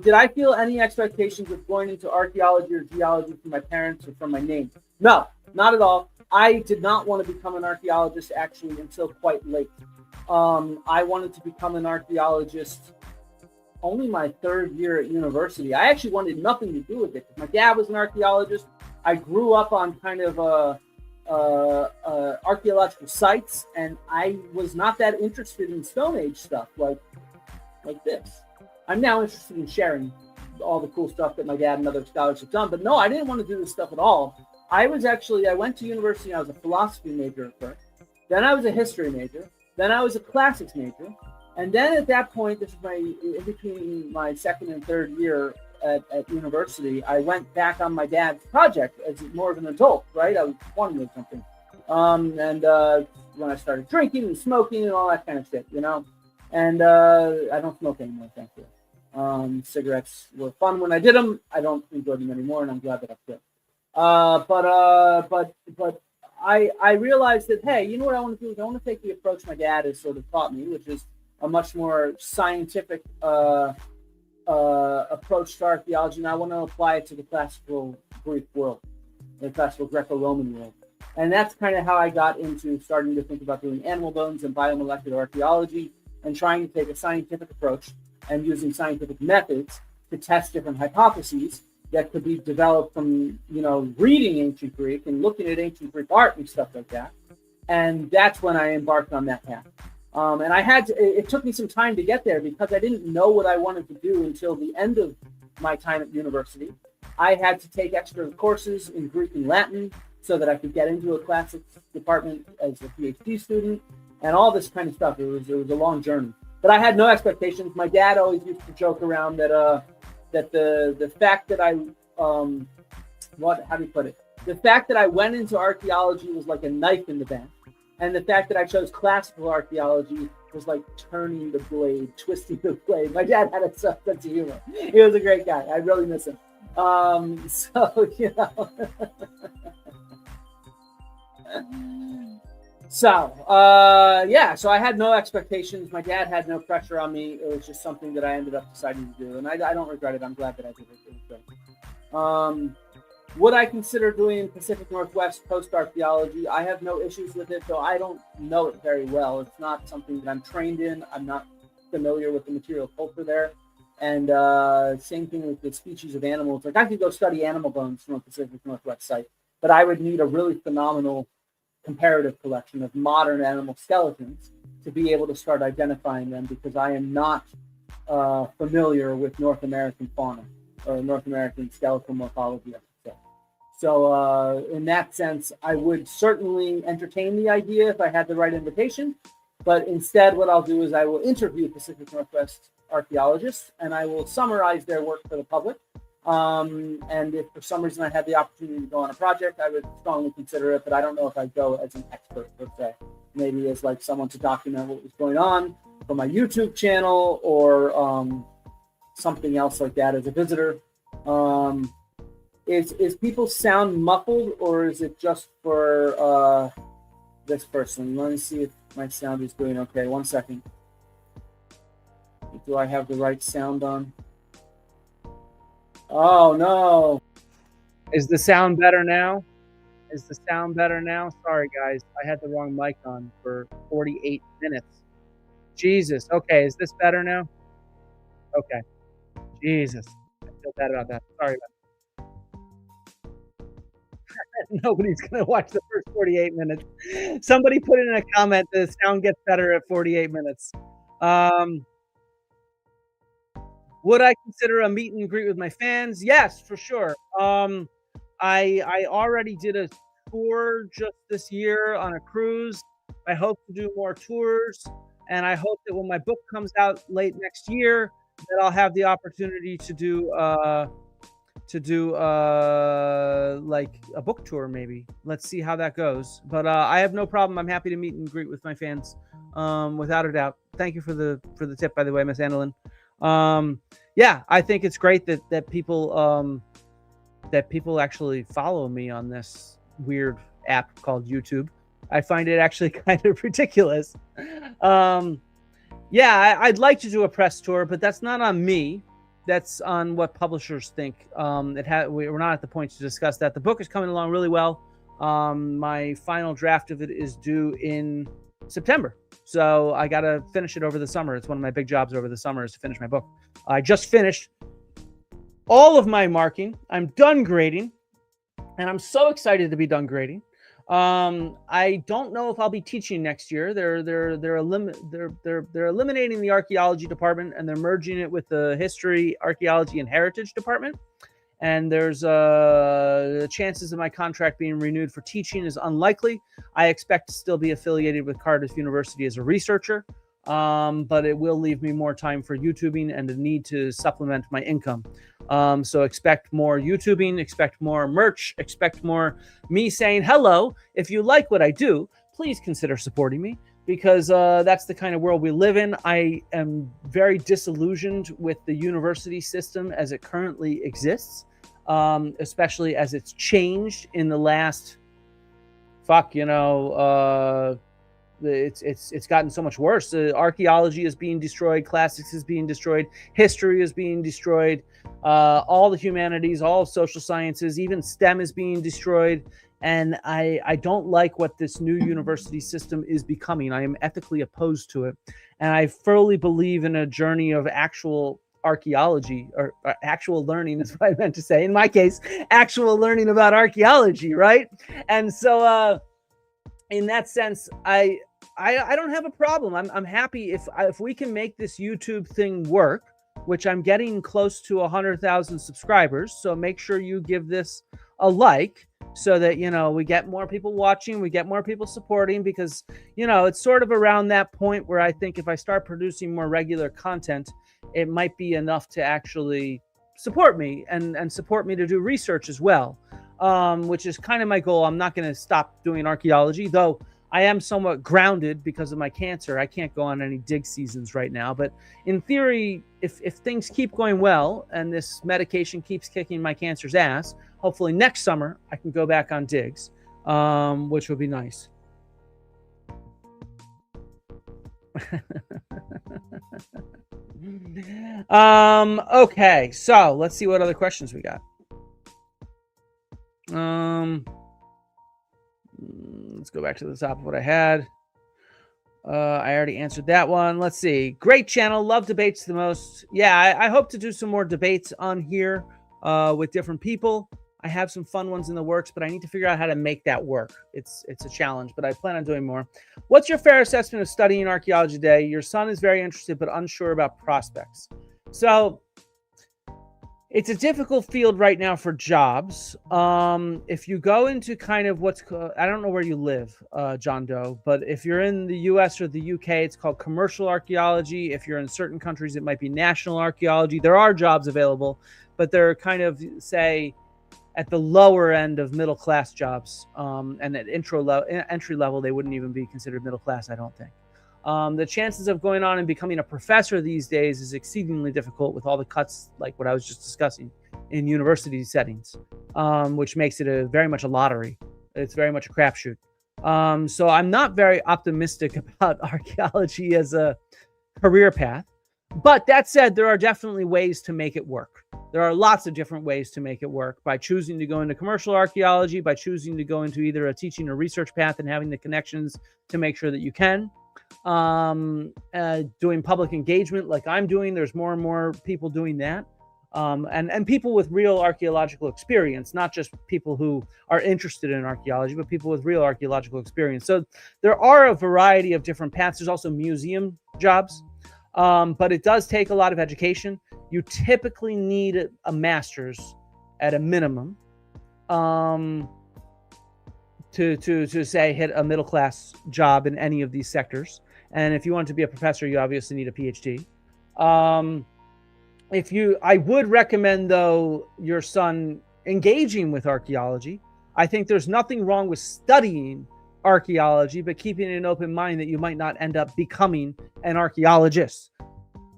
Did I feel any expectations of going into archaeology or geology from my parents or from my name? No, not at all. I did not want to become an archaeologist actually until quite late. I wanted to become an archaeologist only my third year at university. I actually wanted nothing to do with it. My dad was an archaeologist. I grew up on kind of archaeological sites, and I was not that interested in Stone Age stuff like this. I'm now interested in sharing all the cool stuff that my dad and other scholars have done. But no, I didn't want to do this stuff at all. I went to university. I was a philosophy major at first. Then I was a history major. Then I was a classics major. And then at that point, this was in between my second and third year at university, I went back on my dad's project as more of an adult, right? I was 20 or something. When I started drinking and smoking and all that kind of shit, And I don't smoke anymore, thankfully. Cigarettes were fun when I did them. I don't enjoy them anymore, and I'm glad that I quit. But I realized that, hey, you know what I want to do is I want to take the approach my dad has sort of taught me, which is a much more scientific approach to archaeology, and I want to apply it to the classical Greek world, the classical Greco-Roman world. And that's kind of how I got into starting to think about doing animal bones and biomolecular archaeology and trying to take a scientific approach and using scientific methods to test different hypotheses that could be developed from, reading ancient Greek and looking at ancient Greek art and stuff like that. And that's when I embarked on that path. And it took me some time to get there because I didn't know what I wanted to do until the end of my time at university. I had to take extra courses in Greek and Latin so that I could get into a classics department as a PhD student and all this kind of stuff. It was a long journey, but I had no expectations. My dad always used to joke around that the fact that how do you put it? The fact that I went into archaeology was like a knife in the back, and the fact that I chose classical archaeology was like turning the blade, twisting the blade. My dad had a sense of humor. He was a great guy. I really miss him. So so I had no expectations. My dad had no pressure on me. It was just something that I ended up deciding to do, and I don't regret it. I'm glad that I did it. It was great. Would I consider doing Pacific Northwest coast archaeology? I have no issues with it, though I don't know it very well. It's not something that I'm trained in. I'm not familiar with the material culture there. And same thing with the species of animals. Like I could go study animal bones from a Pacific Northwest site, but I would need a really phenomenal comparative collection of modern animal skeletons to be able to start identifying them, because I am not familiar with North American fauna or North American skeletal morphology, I should say. So in that sense, I would certainly entertain the idea if I had the right invitation. But instead, what I'll do is I will interview Pacific Northwest archaeologists and I will summarize their work for the public. And if for some reason I had the opportunity to go on a project, I would strongly consider it, but I don't know if I'd go as an expert, per se. Maybe as like someone to document what was going on for my YouTube channel or something else like that as a visitor. Is people's sound muffled, or is it just for this person? Let me see if my sound is doing okay. 1 second. Do I have the right sound on? Oh, no. Is the sound better now? Is the sound better now? Sorry, guys. I had the wrong mic on for 48 minutes. Jesus. Okay, is this better now? Okay. Jesus. I feel bad about that. Sorry about that. Nobody's going to watch the first 48 minutes. Somebody put in a comment, the sound gets better at 48 minutes. Would I consider a meet and greet with my fans? Yes, for sure. I already did a tour just this year on a cruise. I hope to do more tours, and I hope that when my book comes out late next year, that I'll have the opportunity to do like a book tour, maybe. Let's see how that goes. But I have no problem. I'm happy to meet and greet with my fans, without a doubt. Thank you for the tip, by the way, Miss Annalyn. Yeah, I think it's great that people actually follow me on this weird app called YouTube. I find it actually kind of ridiculous. Yeah, I'd like to do a press tour, but that's not on me. That's on what publishers think. We're not at the point to discuss that. The book is coming along really well. My final draft of it is due in September. So I got to finish it over the summer. It's one of my big jobs over the summer is to finish my book. I just finished all of my marking. I'm done grading, and I'm so excited to be done grading. I don't know if I'll be teaching next year. They're eliminating the archaeology department and they're merging it with the history, archaeology, and heritage department. And there's the chances of my contract being renewed for teaching is unlikely. I expect to still be affiliated with Cardiff University as a researcher, but it will leave me more time for YouTubing and the need to supplement my income. So expect more YouTubing, expect more merch, expect more me saying hello. If you like what I do, please consider supporting me, because that's the kind of world we live in. I am very disillusioned with the university system as it currently exists, especially as it's changed in the last, it's gotten so much worse. Archaeology is being destroyed, classics is being destroyed, history is being destroyed, all the humanities, all social sciences, even STEM is being destroyed. And I don't like what this new university system is becoming. I am ethically opposed to it. And I fully believe in a journey of actual archaeology, or actual learning is what I meant to say. In my case, actual learning about archaeology, right? And so in that sense, I don't have a problem. I'm happy if we can make this YouTube thing work, which I'm getting close to 100,000 subscribers. So make sure you give this a like, so that, you know, we get more people watching, we get more people supporting, because, you know, it's sort of around that point where I think if I start producing more regular content, it might be enough to actually support me and support me to do research as well, which is kind of my goal. I'm not going to stop doing archaeology, though I am somewhat grounded because of my cancer. I can't go on any dig seasons right now. But in theory, if things keep going well and this medication keeps kicking my cancer's ass, hopefully next summer I can go back on digs, which would be nice. Okay, so let's see what other questions we got. Let's go back to the top of what I had. I already answered that one. Let's see. Great channel. Love debates the most. Yeah, I hope to do some more debates on here with different people. I have some fun ones in the works, but I need to figure out how to make that work. It's a challenge, but I plan on doing more. What's your fair assessment of studying archaeology today? Your son is very interested, but unsure about prospects. So it's a difficult field right now for jobs. If you go into kind of what's called, I don't know where you live, John Doe, but if you're in the US or the UK, it's called commercial archaeology. If you're in certain countries, it might be national archaeology. There are jobs available, but they're kind of, say, at the lower end of middle class jobs. And at entry level, they wouldn't even be considered middle class, I don't think. The chances of going on and becoming a professor these days is exceedingly difficult with all the cuts, like what I was just discussing, in university settings, which makes it very much a lottery. It's very much a crapshoot. So I'm not very optimistic about archaeology as a career path. But that said, there are definitely ways to make it work. There are lots of different ways to make it work, by choosing to go into commercial archaeology, by choosing to go into either a teaching or research path and having the connections to make sure that you can. Doing public engagement like I'm doing. There's more and more people doing that. And people with real archaeological experience, not just people who are interested in archaeology, but people with real archaeological experience. So there are a variety of different paths. There's also museum jobs, but it does take a lot of education. You typically need a master's at a minimum to say hit a middle class job in any of these sectors. And if you want to be a professor, you obviously need a PhD. I would recommend, though, your son engaging with archaeology. I think there's nothing wrong with studying archaeology, but keeping an open mind that you might not end up becoming an archaeologist.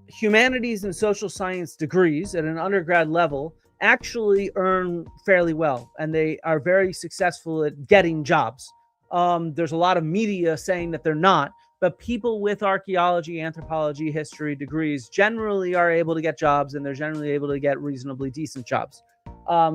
Humanities and social science degrees at an undergrad level actually earn fairly well, and they are very successful at getting jobs. There's a lot of media saying that they're not, but people with archaeology, anthropology, history degrees generally are able to get jobs, and they're generally able to get reasonably decent jobs.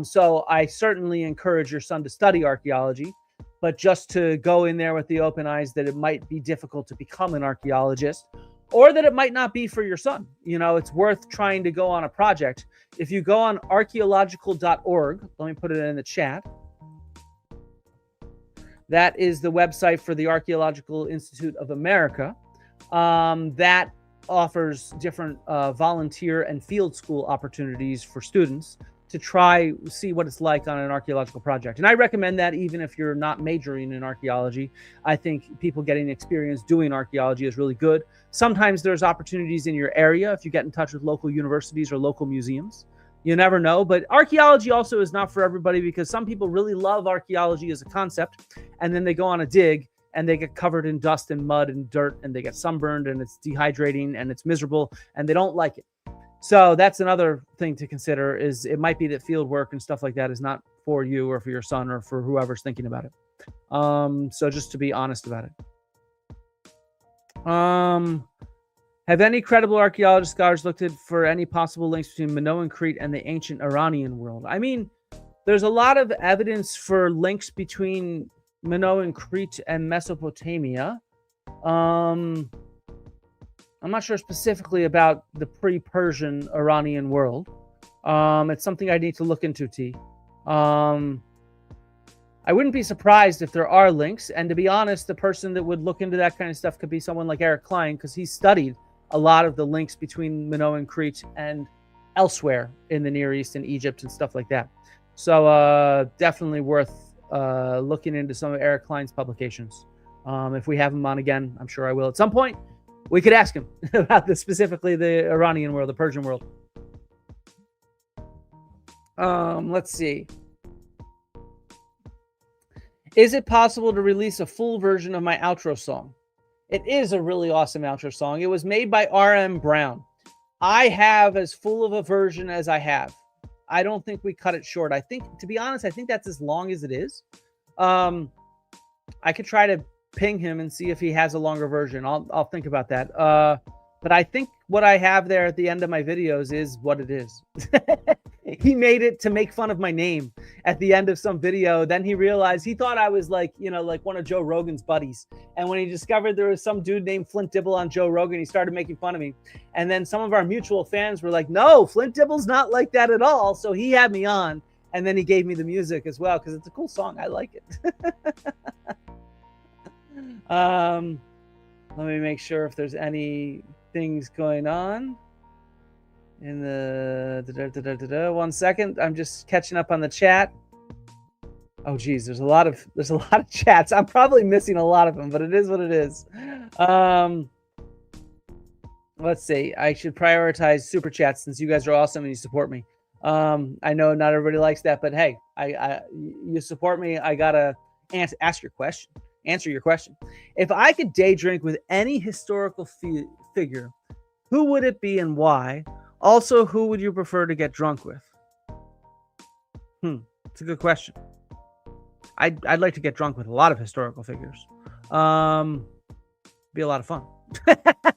So I certainly encourage your son to study archaeology, but just to go in there with the open eyes that it might be difficult to become an archaeologist, or that it might not be for your son. You know, it's worth trying to go on a project. If you go on archaeological.org, let me put it in the chat. That is the website for the Archaeological Institute of America. That offers different volunteer and field school opportunities for students to see what it's like on an archaeological project. And I recommend that even if you're not majoring in archaeology. I think people getting experience doing archaeology is really good. Sometimes there's opportunities in your area if you get in touch with local universities or local museums. You never know. But archaeology also is not for everybody, because some people really love archaeology as a concept, and then they go on a dig and they get covered in dust and mud and dirt, and they get sunburned, and it's dehydrating and it's miserable, and they don't like it. So that's another thing to consider, is it might be that field work and stuff like that is not for you or for your son or for whoever's thinking about it. So just to be honest about it. Have any credible archaeologist scholars looked for any possible links between Minoan Crete and the ancient Iranian world? I mean, there's a lot of evidence for links between Minoan Crete and Mesopotamia. I'm not sure specifically about the pre-Persian Iranian world. It's something I need to look into, T. I wouldn't be surprised if there are links. And to be honest, the person that would look into that kind of stuff could be someone like Eric Klein, because he studied a lot of the links between Minoan Crete and elsewhere in the Near East and Egypt and stuff like that. So definitely worth looking into some of Eric Klein's publications. If we have him on again, I'm sure I will at some point. We could ask him about this, specifically the Iranian world, the Persian world. Let's see. Is it possible to release a full version of my outro song? It is a really awesome outro song. It was made by R.M. Brown. I have as full of a version as I have. I don't think we cut it short. I think, to be honest, I think that's as long as it is. I could try to ping him and see if he has a longer version. I'll think about that. But I think what I have there at the end of my videos is what it is. He made it to make fun of my name at the end of some video. Then he realized, he thought I was like, you know, like one of Joe Rogan's buddies. And when he discovered there was some dude named Flint Dibble on Joe Rogan, he started making fun of me. And then some of our mutual fans were like, no, Flint Dibble's not like that at all. So he had me on, and then he gave me the music as well, because it's a cool song. I like it. Let me make sure if there's any things going on in the 1 second. I'm just catching up on the chat. Oh geez, there's a lot of chats. I'm probably missing a lot of them, but it is what it is. Let's see. I should prioritize super chats since you guys are awesome and you support me. I know not everybody likes that, but hey, you support me. I gotta answer your question. If I could day drink with any historical figure, who would it be and why? Also, who would you prefer to get drunk with? It's a good question. I'd like to get drunk with a lot of historical figures. Be a lot of fun. But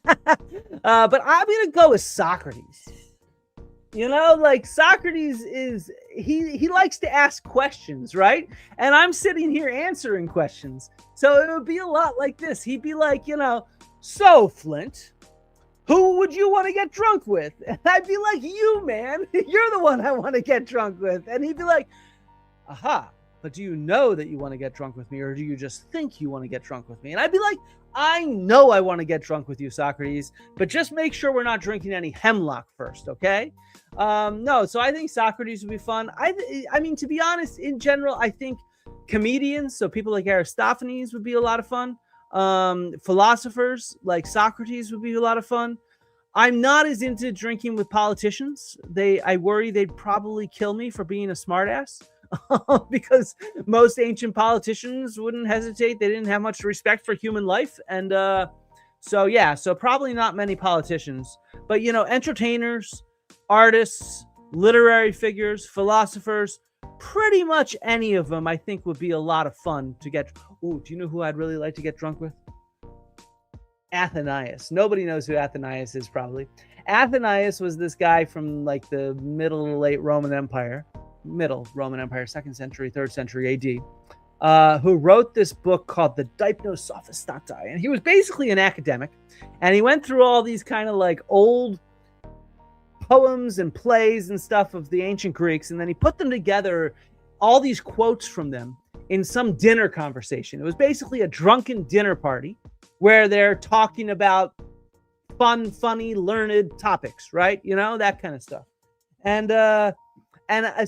I'm gonna go with Socrates. You know, like Socrates is, he likes to ask questions, right? And I'm sitting here answering questions. So it would be a lot like this. He'd be like, you know, so Flint, who would you want to get drunk with? And I'd be like, you, man, you're the one I want to get drunk with. And he'd be like, aha, but do you know that you want to get drunk with me, or do you just think you want to get drunk with me? And I'd be like, I know I want to get drunk with you, Socrates, but just make sure we're not drinking any hemlock first, okay? No, so I think Socrates would be fun. I mean, to be honest, in general, I think comedians, so people like Aristophanes would be a lot of fun. Philosophers like Socrates would be a lot of fun. I'm not as into drinking with politicians. I worry they'd probably kill me for being a smartass. Because most ancient politicians wouldn't hesitate. They didn't have much respect for human life. And so probably not many politicians. But, you know, entertainers, artists, literary figures, philosophers, pretty much any of them I think would be a lot of fun to get. Ooh, do you know who I'd really like to get drunk with? Athenaeus. Nobody knows who Athenaeus is, probably. Athenaeus was this guy from like the middle to late Roman Empire, 2nd century, 3rd century AD, who wrote this book called the Deipnosophistatai. And he was basically an academic, and he went through all these kind of like old poems and plays and stuff of the ancient Greeks, and then he put them together, all these quotes from them, in some dinner conversation. It was basically a drunken dinner party where they're talking about fun, funny, learned topics, right? You know, that kind of stuff. And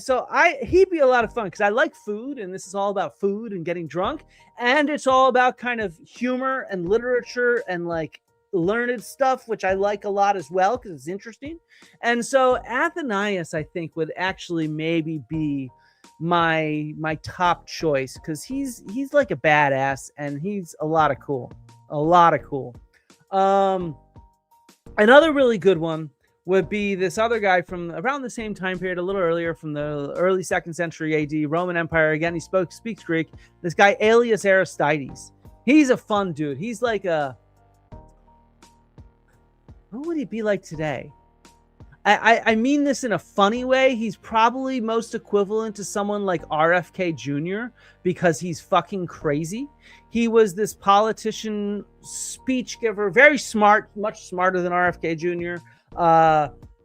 so he'd be a lot of fun because I like food, and this is all about food and getting drunk, and it's all about kind of humor and literature and like learned stuff, which I like a lot as well because it's interesting. And so Athenaeus, I think, would actually maybe be my top choice because he's like a badass and he's a lot of cool. Another really good one would be this other guy from around the same time period, a little earlier, from the early 2nd century AD, Roman Empire. Again, he speaks Greek. This guy, Aelius Aristides. He's a fun dude. He's like who would he be like today? I mean this in a funny way. He's probably most equivalent to someone like RFK Jr. because he's fucking crazy. He was this politician, speech giver, very smart, much smarter than RFK Jr.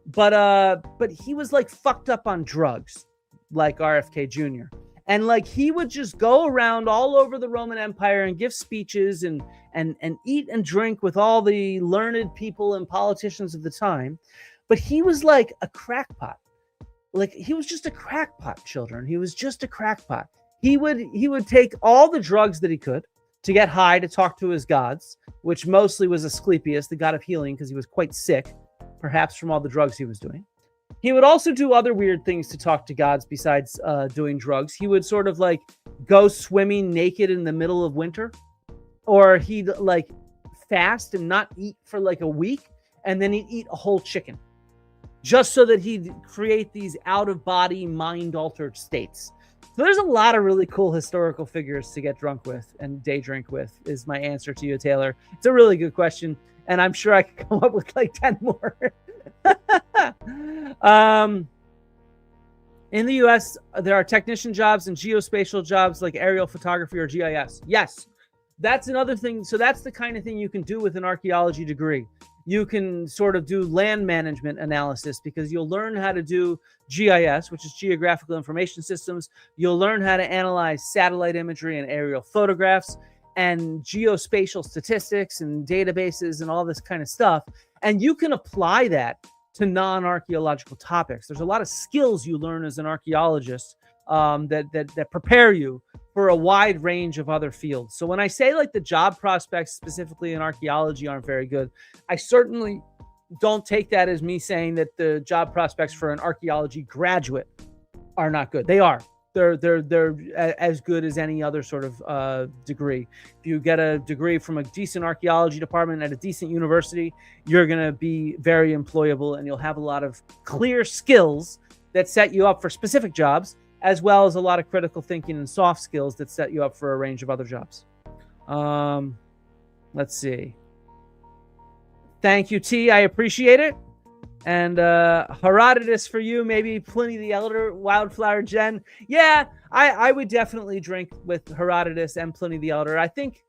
But he was like fucked up on drugs, like RFK Jr. And like he would just go around all over the Roman Empire and give speeches and eat and drink with all the learned people and politicians of the time. But he was like a crackpot. Like he was just a crackpot, children. He was just a crackpot. He would take all the drugs that he could to get high, to talk to his gods, which mostly was Asclepius, the god of healing, because he was quite sick, perhaps from all the drugs he was doing. He would also do other weird things to talk to gods besides doing drugs. He would sort of like go swimming naked in the middle of winter, or he'd like fast and not eat for like a week, and then he'd eat a whole chicken just so that he'd create these out-of-body, mind-altered states. So there's a lot of really cool historical figures to get drunk with and day drink with, is my answer to you, Taylor. It's a really good question, and I'm sure I could come up with like 10 more. In the US, there are technician jobs and geospatial jobs like aerial photography or GIS. Yes, that's another thing. So that's the kind of thing you can do with an archaeology degree. You can sort of do land management analysis because you'll learn how to do GIS, which is geographical information systems. You'll learn how to analyze satellite imagery and aerial photographs and geospatial statistics and databases and all this kind of stuff. And you can apply that to non-archaeological topics. There's a lot of skills you learn as an archaeologist that prepare you for a wide range of other fields. So when I say like the job prospects specifically in archaeology aren't very good, I certainly don't take that as me saying that the job prospects for an archaeology graduate are not good. They are. They're as good as any other sort of degree. If you get a degree from a decent archaeology department at a decent university, you're going to be very employable and you'll have a lot of clear skills that set you up for specific jobs, as well as a lot of critical thinking and soft skills that set you up for a range of other jobs. Let's see. Thank you, T. I appreciate it. And Herodotus for you, maybe Pliny the Elder, Wildflower Jen. Yeah, I would definitely drink with Herodotus and Pliny the Elder. I think,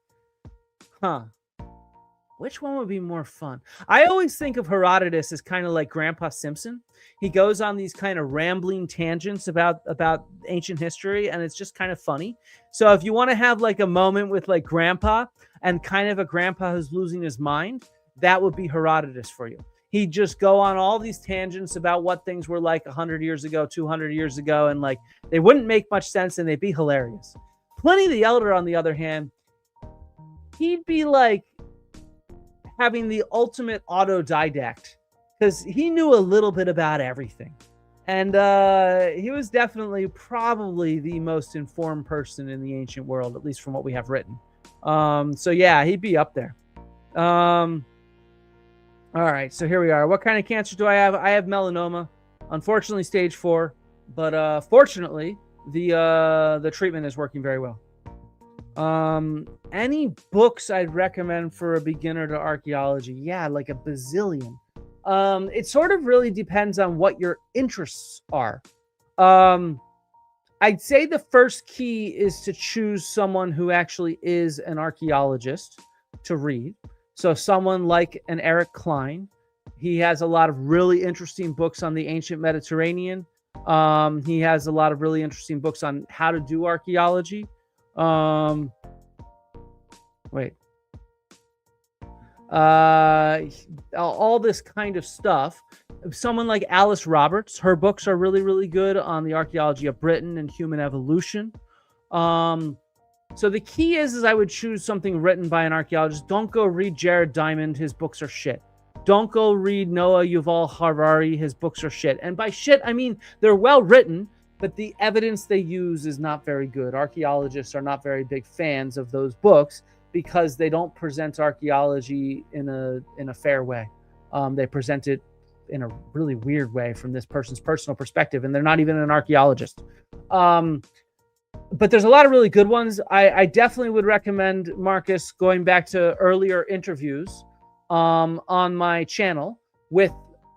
which one would be more fun? I always think of Herodotus as kind of like Grandpa Simpson. He goes on these kind of rambling tangents about ancient history, and it's just kind of funny. So if you want to have like a moment with like Grandpa and kind of a grandpa who's losing his mind, that would be Herodotus for you. He'd just go on all these tangents about what things were like 100 years ago, 200 years ago, and like they wouldn't make much sense and they'd be hilarious. Pliny the Elder, on the other hand, he'd be like having the ultimate autodidact because he knew a little bit about everything. And he was definitely probably the most informed person in the ancient world, at least from what we have written. So yeah, he'd be up there. All right, so here we are. What kind of cancer do I have? I have melanoma, unfortunately stage 4, but fortunately the treatment is working very well. Any books I'd recommend for a beginner to archaeology? Yeah, like a bazillion. It sort of really depends on what your interests are. I'd say the first key is to choose someone who actually is an archaeologist to read. So someone like an Eric Klein. He has a lot of really interesting books on the ancient Mediterranean. He has a lot of really interesting books on how to do archaeology. All this kind of stuff. Someone like Alice Roberts, her books are really, really good on the archaeology of Britain and human evolution. So the key is I would choose something written by an archaeologist. Don't go read Jared Diamond. His books are shit. Don't go read Noah Yuval Harari. His books are shit. And by shit, I mean they're well written, but the evidence they use is not very good. Archaeologists are not very big fans of those books because they don't present archaeology in a fair way. They present it in a really weird way from this person's personal perspective, and they're not even an archaeologist. But there's a lot of really good ones. I definitely would recommend, Marcus, going back to earlier interviews on my channel with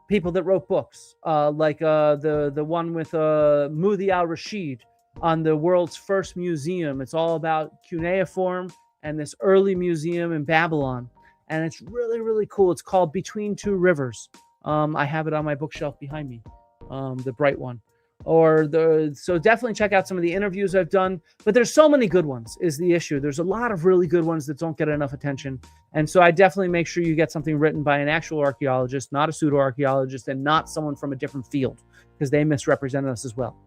people that wrote books, like the one with Mudi al-Rashid on the world's first museum. It's all about cuneiform and this early museum in Babylon. And it's really, really cool. It's called Between Two Rivers. I have it on my bookshelf behind me, the bright one. So definitely check out some of the interviews I've done. But there's so many good ones is the issue. There's a lot of really good ones that don't get enough attention. And so I definitely make sure you get something written by an actual archaeologist, not a pseudo-archaeologist, and not someone from a different field, because they misrepresent us as well.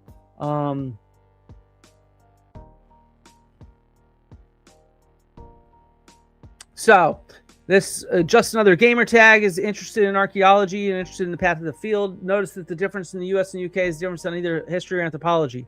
So this just another gamer tag is interested in archaeology and interested in the path of the field. Notice that the difference in the US and UK is different on either history or anthropology.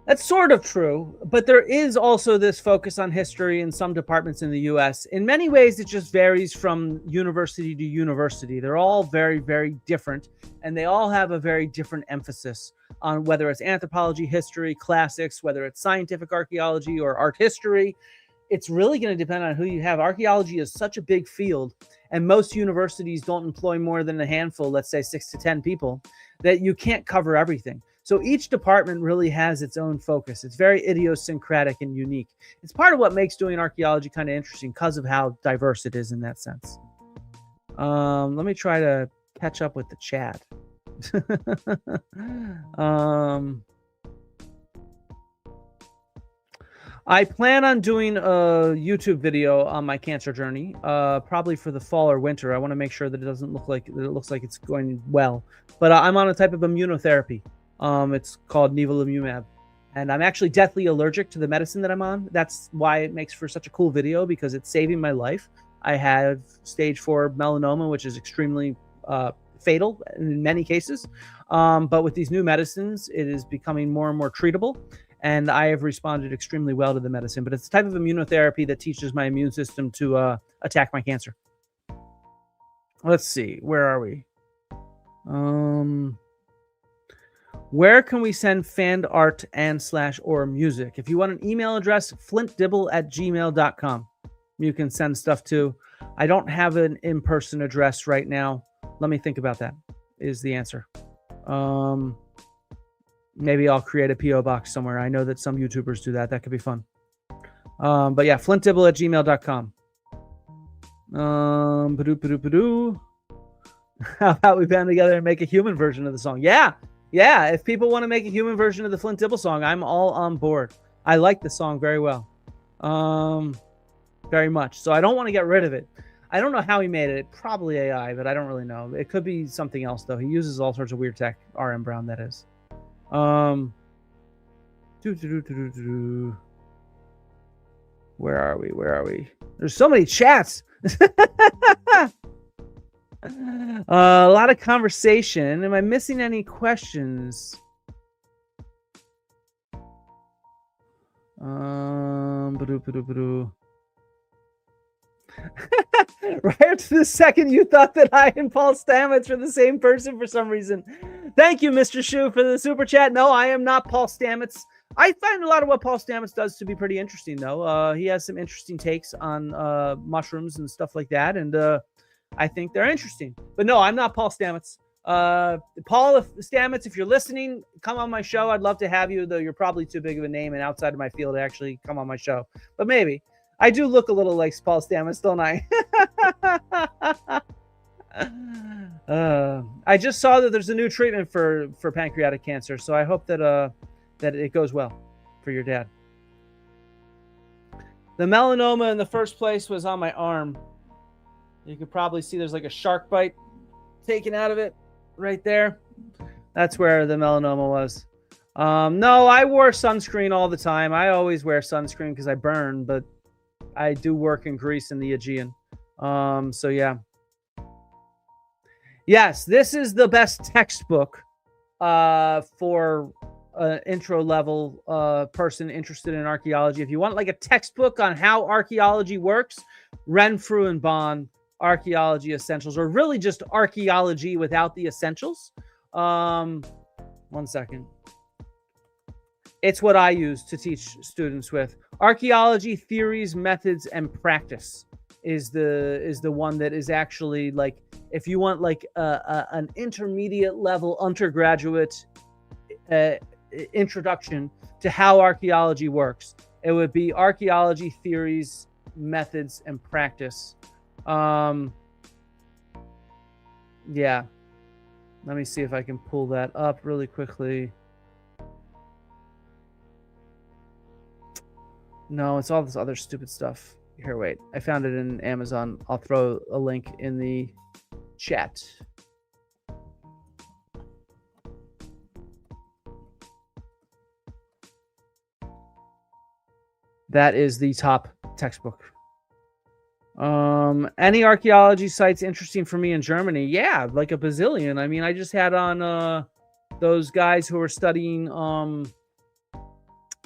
That's sort of true, but there is also this focus on history in some departments in the US. In many ways, it just varies from university to university. They're all very, very different, and they all have a very different emphasis on whether it's anthropology, history, classics, whether it's scientific archaeology or art history. It's really going to depend on who you have. Archaeology is such a big field, and most universities don't employ more than a handful, let's say 6 to 10 people, that you can't cover everything. So each department really has its own focus. It's very idiosyncratic and unique. It's part of what makes doing archaeology kind of interesting because of how diverse it is in that sense. Let me try to catch up with the chat. I plan on doing a YouTube video on my cancer journey, probably for the fall or winter. I want to make sure that it doesn't look like it looks like it's going well. But I'm on a type of immunotherapy. It's called nivolumab, and I'm actually deathly allergic to the medicine that I'm on. That's why it makes for such a cool video, because it's saving my life. I have stage 4 melanoma, which is extremely fatal in many cases. But with these new medicines, it is becoming more and more treatable. And I have responded extremely well to the medicine. But it's a type of immunotherapy that teaches my immune system to attack my cancer. Let's see. Where are we? Where can we send fanned art and/or music? If you want an email address, flintdibble@gmail.com. You can send stuff to. I don't have an in-person address right now. Let me think about that, is the answer. Maybe I'll create a P.O. box somewhere. I know that some YouTubers do that. That could be fun. But yeah, flintdibble@gmail.com. How about we band together and make a human version of the song? Yeah. If people want to make a human version of the Flint Dibble song, I'm all on board. I like the song very well. Very much. So I don't want to get rid of it. I don't know how he made it. Probably AI, but I don't really know. It could be something else, though. He uses all sorts of weird tech. RM Brown, that is. Where are we? There's so many chats. A lot of conversation. Am I missing any questions? Right after the second, you thought that I and Paul Stamets were the same person for some reason. Thank you, Mr. Shu, for the super chat. No, I am not Paul Stamets. I find a lot of what Paul Stamets does to be pretty interesting, though. He has some interesting takes on mushrooms and stuff like that, and I think they're interesting. But no, I'm not Paul Stamets. Paul Stamets, if you're listening, come on my show. I'd love to have you, though you're probably too big of a name and outside of my field to actually come on my show. But maybe. I do look a little like Paul Stamets, don't I? I just saw that there's a new treatment for pancreatic cancer, so I hope that that it goes well for your dad. The melanoma in the first place was on my arm. You could probably see there's like a shark bite taken out of it right there. That's where the melanoma was. No, I wore sunscreen all the time. I always wear sunscreen because I burn, but I do work in Greece and the Aegean. So yeah. Yes, this is the best textbook for an intro level person interested in archaeology. If you want like a textbook on how archaeology works, Renfrew and Bond, Archaeology Essentials, or really just archaeology without the essentials. 1 second. It's what I use to teach students with. Archaeology, Theories, Methods, and Practice. is the one that is actually like, if you want like an intermediate level undergraduate introduction to how archaeology works, it would be Archaeology Theories, Methods, and Practice. Yeah, let me see if I can pull that up really quickly. No, it's all this other stupid stuff. Here, wait. I found it in Amazon. I'll throw a link in the chat. That is the top textbook. Any archaeology sites interesting for me in Germany? Yeah, like a bazillion. I mean, I just had on those guys who were studying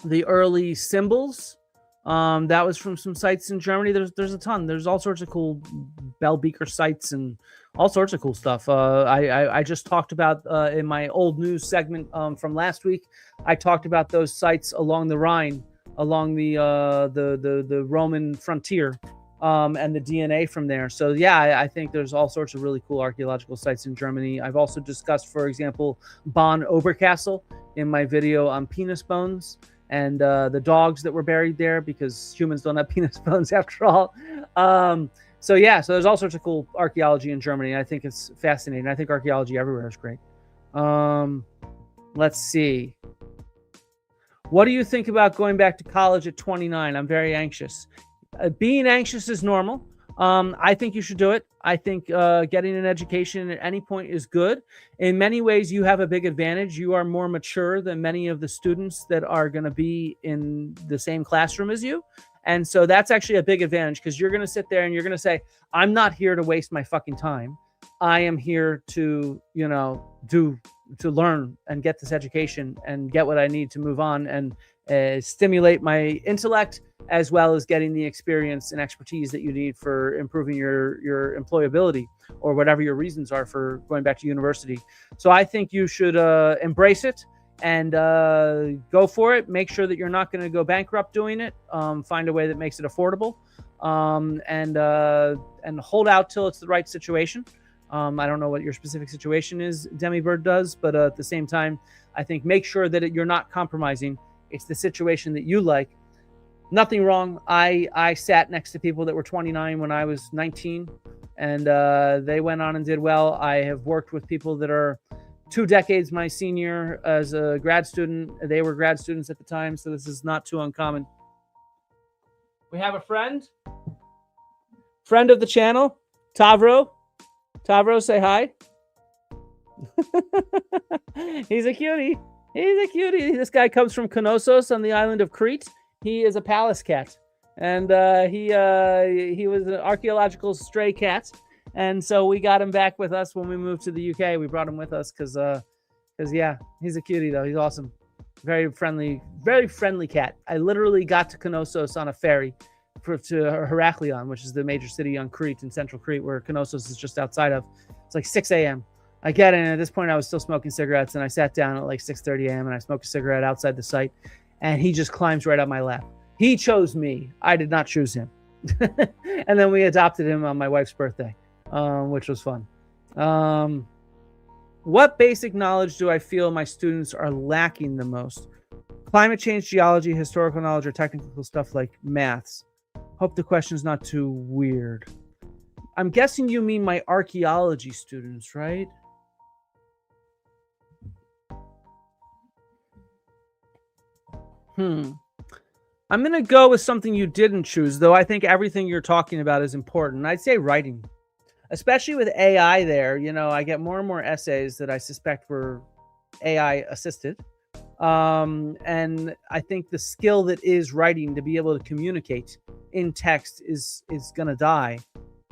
the early symbols. That was from some sites in Germany. There's a ton. There's all sorts of cool bell beaker sites and all sorts of cool stuff. I just talked about in my old news segment from last week. I talked about those sites along the Rhine, along the Roman frontier, and the DNA from there. So yeah, I think there's all sorts of really cool archaeological sites in Germany. I've also discussed, for example, Bonn Oberkassel in my video on penis bones and the dogs that were buried there, because humans don't have penis bones after all. So yeah, so there's all sorts of cool archaeology in Germany. I think it's fascinating. I think archaeology everywhere is great. Let's see. What do you think about going back to college at 29? I'm very anxious. Being anxious is normal. I think you should do it. I think getting an education at any point is good. In many ways, you have a big advantage. You are more mature than many of the students that are going to be in the same classroom as you. And so that's actually a big advantage, because you're going to sit there and you're going to say, I'm not here to waste my fucking time. I am here to, to learn and get this education and get what I need to move on and stimulate my intellect, as well as getting the experience and expertise that you need for improving your employability or whatever your reasons are for going back to university. So I think you should embrace it and go for it. Make sure that you're not going to go bankrupt doing it. Find a way that makes it affordable, and hold out till it's the right situation. I don't know what your specific situation is, Demibird does, but at the same time, I think make sure that you're not compromising. It's the situation that you like. Nothing wrong. I sat next to people that were 29 when I was 19, and they went on and did well. I have worked with people that are 2 decades my senior as a grad student. They were grad students at the time, so this is not too uncommon. We have a friend of the channel, Tavro. Tavro, say hi. He's a cutie. He's a cutie. This guy comes from Knossos on the island of Crete. He is a palace cat, and he was an archaeological stray cat, and so we got him back with us when we moved to the UK. We brought him with us because yeah, he's a cutie though. He's awesome, very friendly cat. I literally got to Knossos on a ferry to Heraklion, which is the major city on Crete, in central Crete, where Knossos is just outside of. It's like 6 a.m. I get in, and at this point I was still smoking cigarettes, and I sat down at like 6:30 a.m. and I smoked a cigarette outside the site. And he just climbs right up my lap. He chose me. I did not choose him. And then we adopted him on my wife's birthday, which was fun. What basic knowledge do I feel my students are lacking the most? Climate change, geology, historical knowledge, or technical stuff like maths? Hope the question's not too weird. I'm guessing you mean my archaeology students, right? I'm going to go with something you didn't choose, though I think everything you're talking about is important. I'd say writing, especially with AI there. I get more and more essays that I suspect were AI assisted. And I think the skill that is writing, to be able to communicate in text, is going to die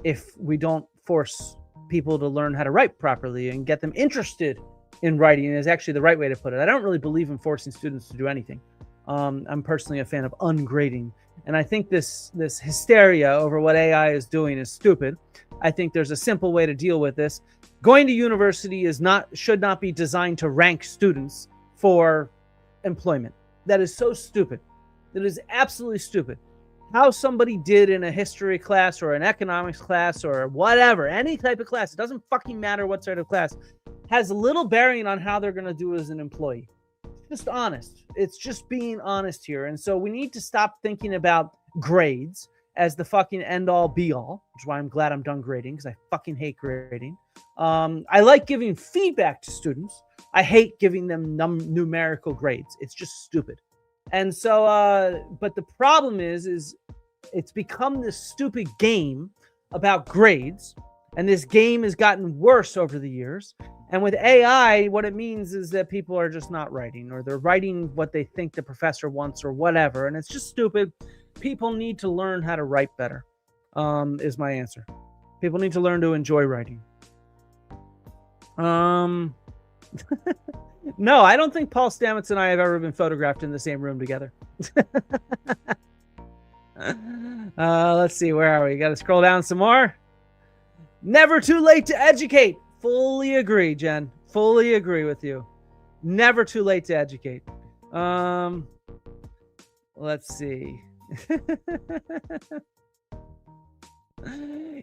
if we don't force people to learn how to write properly and get them interested in writing, is actually the right way to put it. I don't really believe in forcing students to do anything. I'm personally a fan of ungrading, and I think this hysteria over what AI is doing is stupid. I think there's a simple way to deal with this. Going to university should not be designed to rank students for employment. That is so stupid. That is absolutely stupid. how somebody did in a history class or an economics class or whatever, any type of class, it doesn't fucking matter what sort of class, has little bearing on how they're going to do as an employee. Just honest. It's just being honest here. And so we need to stop thinking about grades as the fucking end all be all, which is why I'm glad I'm done grading, because I fucking hate grading. I like giving feedback to students. I hate giving them numerical grades. It's just stupid. And so, but the problem is it's become this stupid game about grades, and this game has gotten worse over the years. And with AI, what it means is that people are just not writing, or they're writing what they think the professor wants or whatever. And it's just stupid. People need to learn how to write better, is my answer. People need to learn to enjoy writing. No, I don't think Paul Stamets and I have ever been photographed in the same room together. Let's see, where are we? Got to scroll down some more. Never too late to educate. Fully agree, Jen. Fully agree with you. Never too late to educate. Let's see.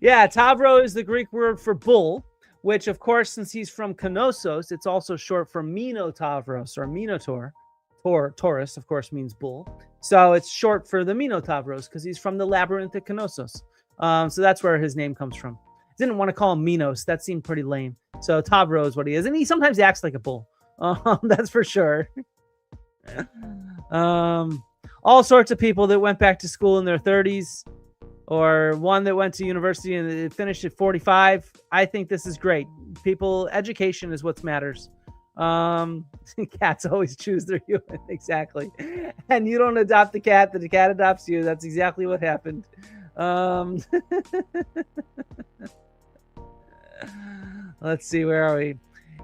Yeah, Tavro is the Greek word for bull, which, of course, since he's from Knossos, it's also short for Minotavros or Minotaur. Taurus, of course, means bull. So it's short for the Minotavros because he's from the labyrinth at Knossos. So that's where his name comes from. Didn't want to call him Minos. That seemed pretty lame. So Tavro is what he is. And he sometimes acts like a bull. That's for sure. All sorts of people that went back to school in their 30s, or one that went to university and finished at 45. I think this is great. Education is what matters. Cats always choose their human. Exactly. And you don't adopt the cat adopts you. That's exactly what happened. Let's see, where are we?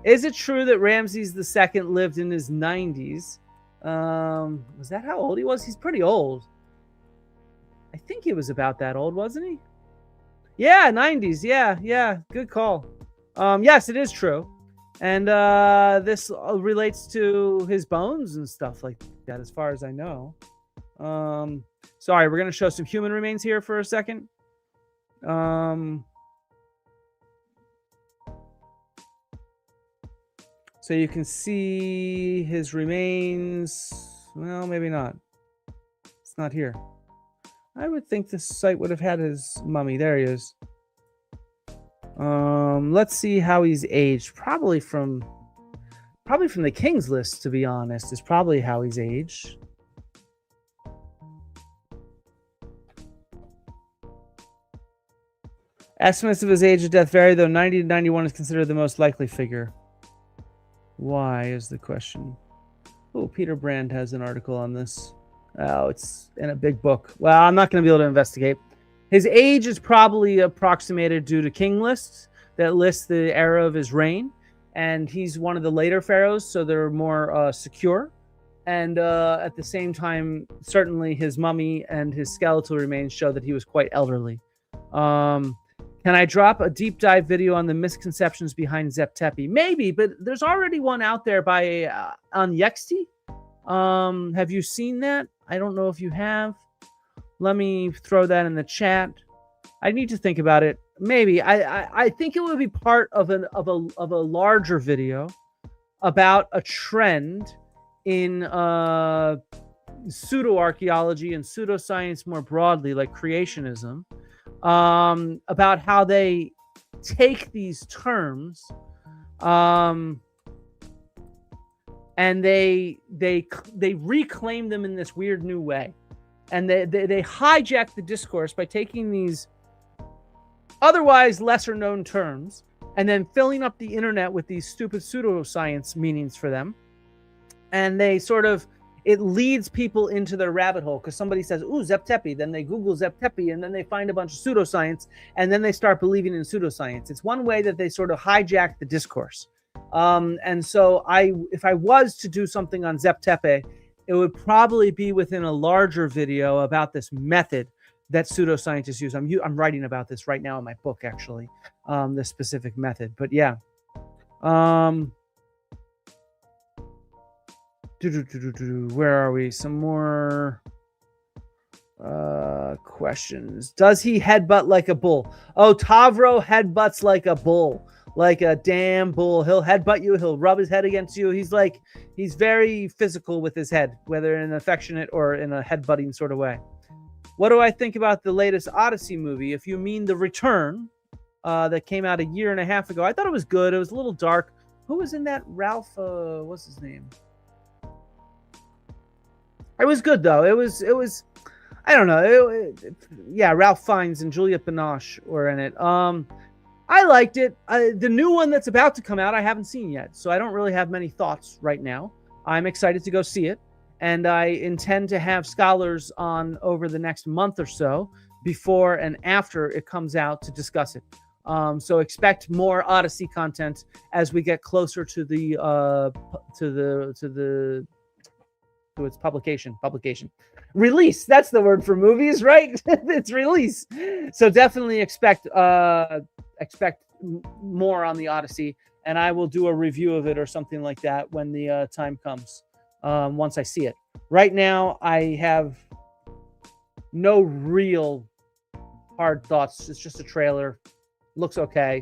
Is it true that Ramses II lived in his 90s? Was that how old he was? He's pretty old. I think he was about that old, wasn't he? Yeah, 90s. Yeah. Good call. Yes, it is true. And this relates to his bones and stuff like that, as far as I know. Sorry, we're going to show some human remains here for a second. So you can see his remains. Well, maybe not. It's not here. I would think this site would have had his mummy. There he is. Let's see how he's aged. Probably from the King's List, to be honest, is probably how he's aged. Estimates of his age of death vary, though 90 to 91 is considered the most likely figure. Why is the question? Oh, Peter Brand has an article on this. Oh, it's in a big book. Well, I'm not going to be able to investigate. His age is probably approximated due to king lists that list the era of his reign. And he's one of the later pharaohs, so they're more secure. And at the same time, certainly his mummy and his skeletal remains show that he was quite elderly. Can I drop a deep dive video on the misconceptions behind Zep Tepi? Maybe, but there's already one out there by on Yexti. Have you seen that? I don't know if you have. Let me throw that in the chat. I need to think about it. Maybe I think it would be part of a larger video about a trend in pseudo archaeology and pseudoscience more broadly, like creationism. About how they take these terms and they reclaim them in this weird new way, and they hijack the discourse by taking these otherwise lesser known terms and then filling up the internet with these stupid pseudoscience meanings for them, and they sort of it leads people into their rabbit hole because somebody says, ooh, Zep Tepi. Then they Google Zep Tepi and then they find a bunch of pseudoscience and then they start believing in pseudoscience. It's one way that they sort of hijack the discourse. And so if I was to do something on Zep Tepi, it would probably be within a larger video about this method that pseudoscientists use. I'm writing about this right now in my book, actually, this specific method. But yeah. Where are we? Some more Questions. Does he headbutt like a bull? Oh, Tavro headbutts like a bull, like a damn bull. He'll headbutt you. He'll rub his head against you. He's very physical with his head, whether in an affectionate or in a headbutting sort of way. What do I think about the latest Odyssey movie? If you mean The Return, that came out a year and a half ago, I thought it was good. It was a little dark. Who was in that? Ralph, what's his name? It was good though. It was, I don't know. Yeah, Ralph Fiennes and Juliette Binoche were in it. I liked it. The new one that's about to come out, I haven't seen yet, so I don't really have many thoughts right now. I'm excited to go see it, and I intend to have scholars on over the next month or so, before and after it comes out, to discuss it. So expect more Odyssey content as we get closer to its publication release. That's the word for movies, right? It's release. So definitely expect more on the Odyssey, and I will do a review of it or something like that when the time comes, once I see it. Right now I have no real hard thoughts. It's just a trailer. Looks okay.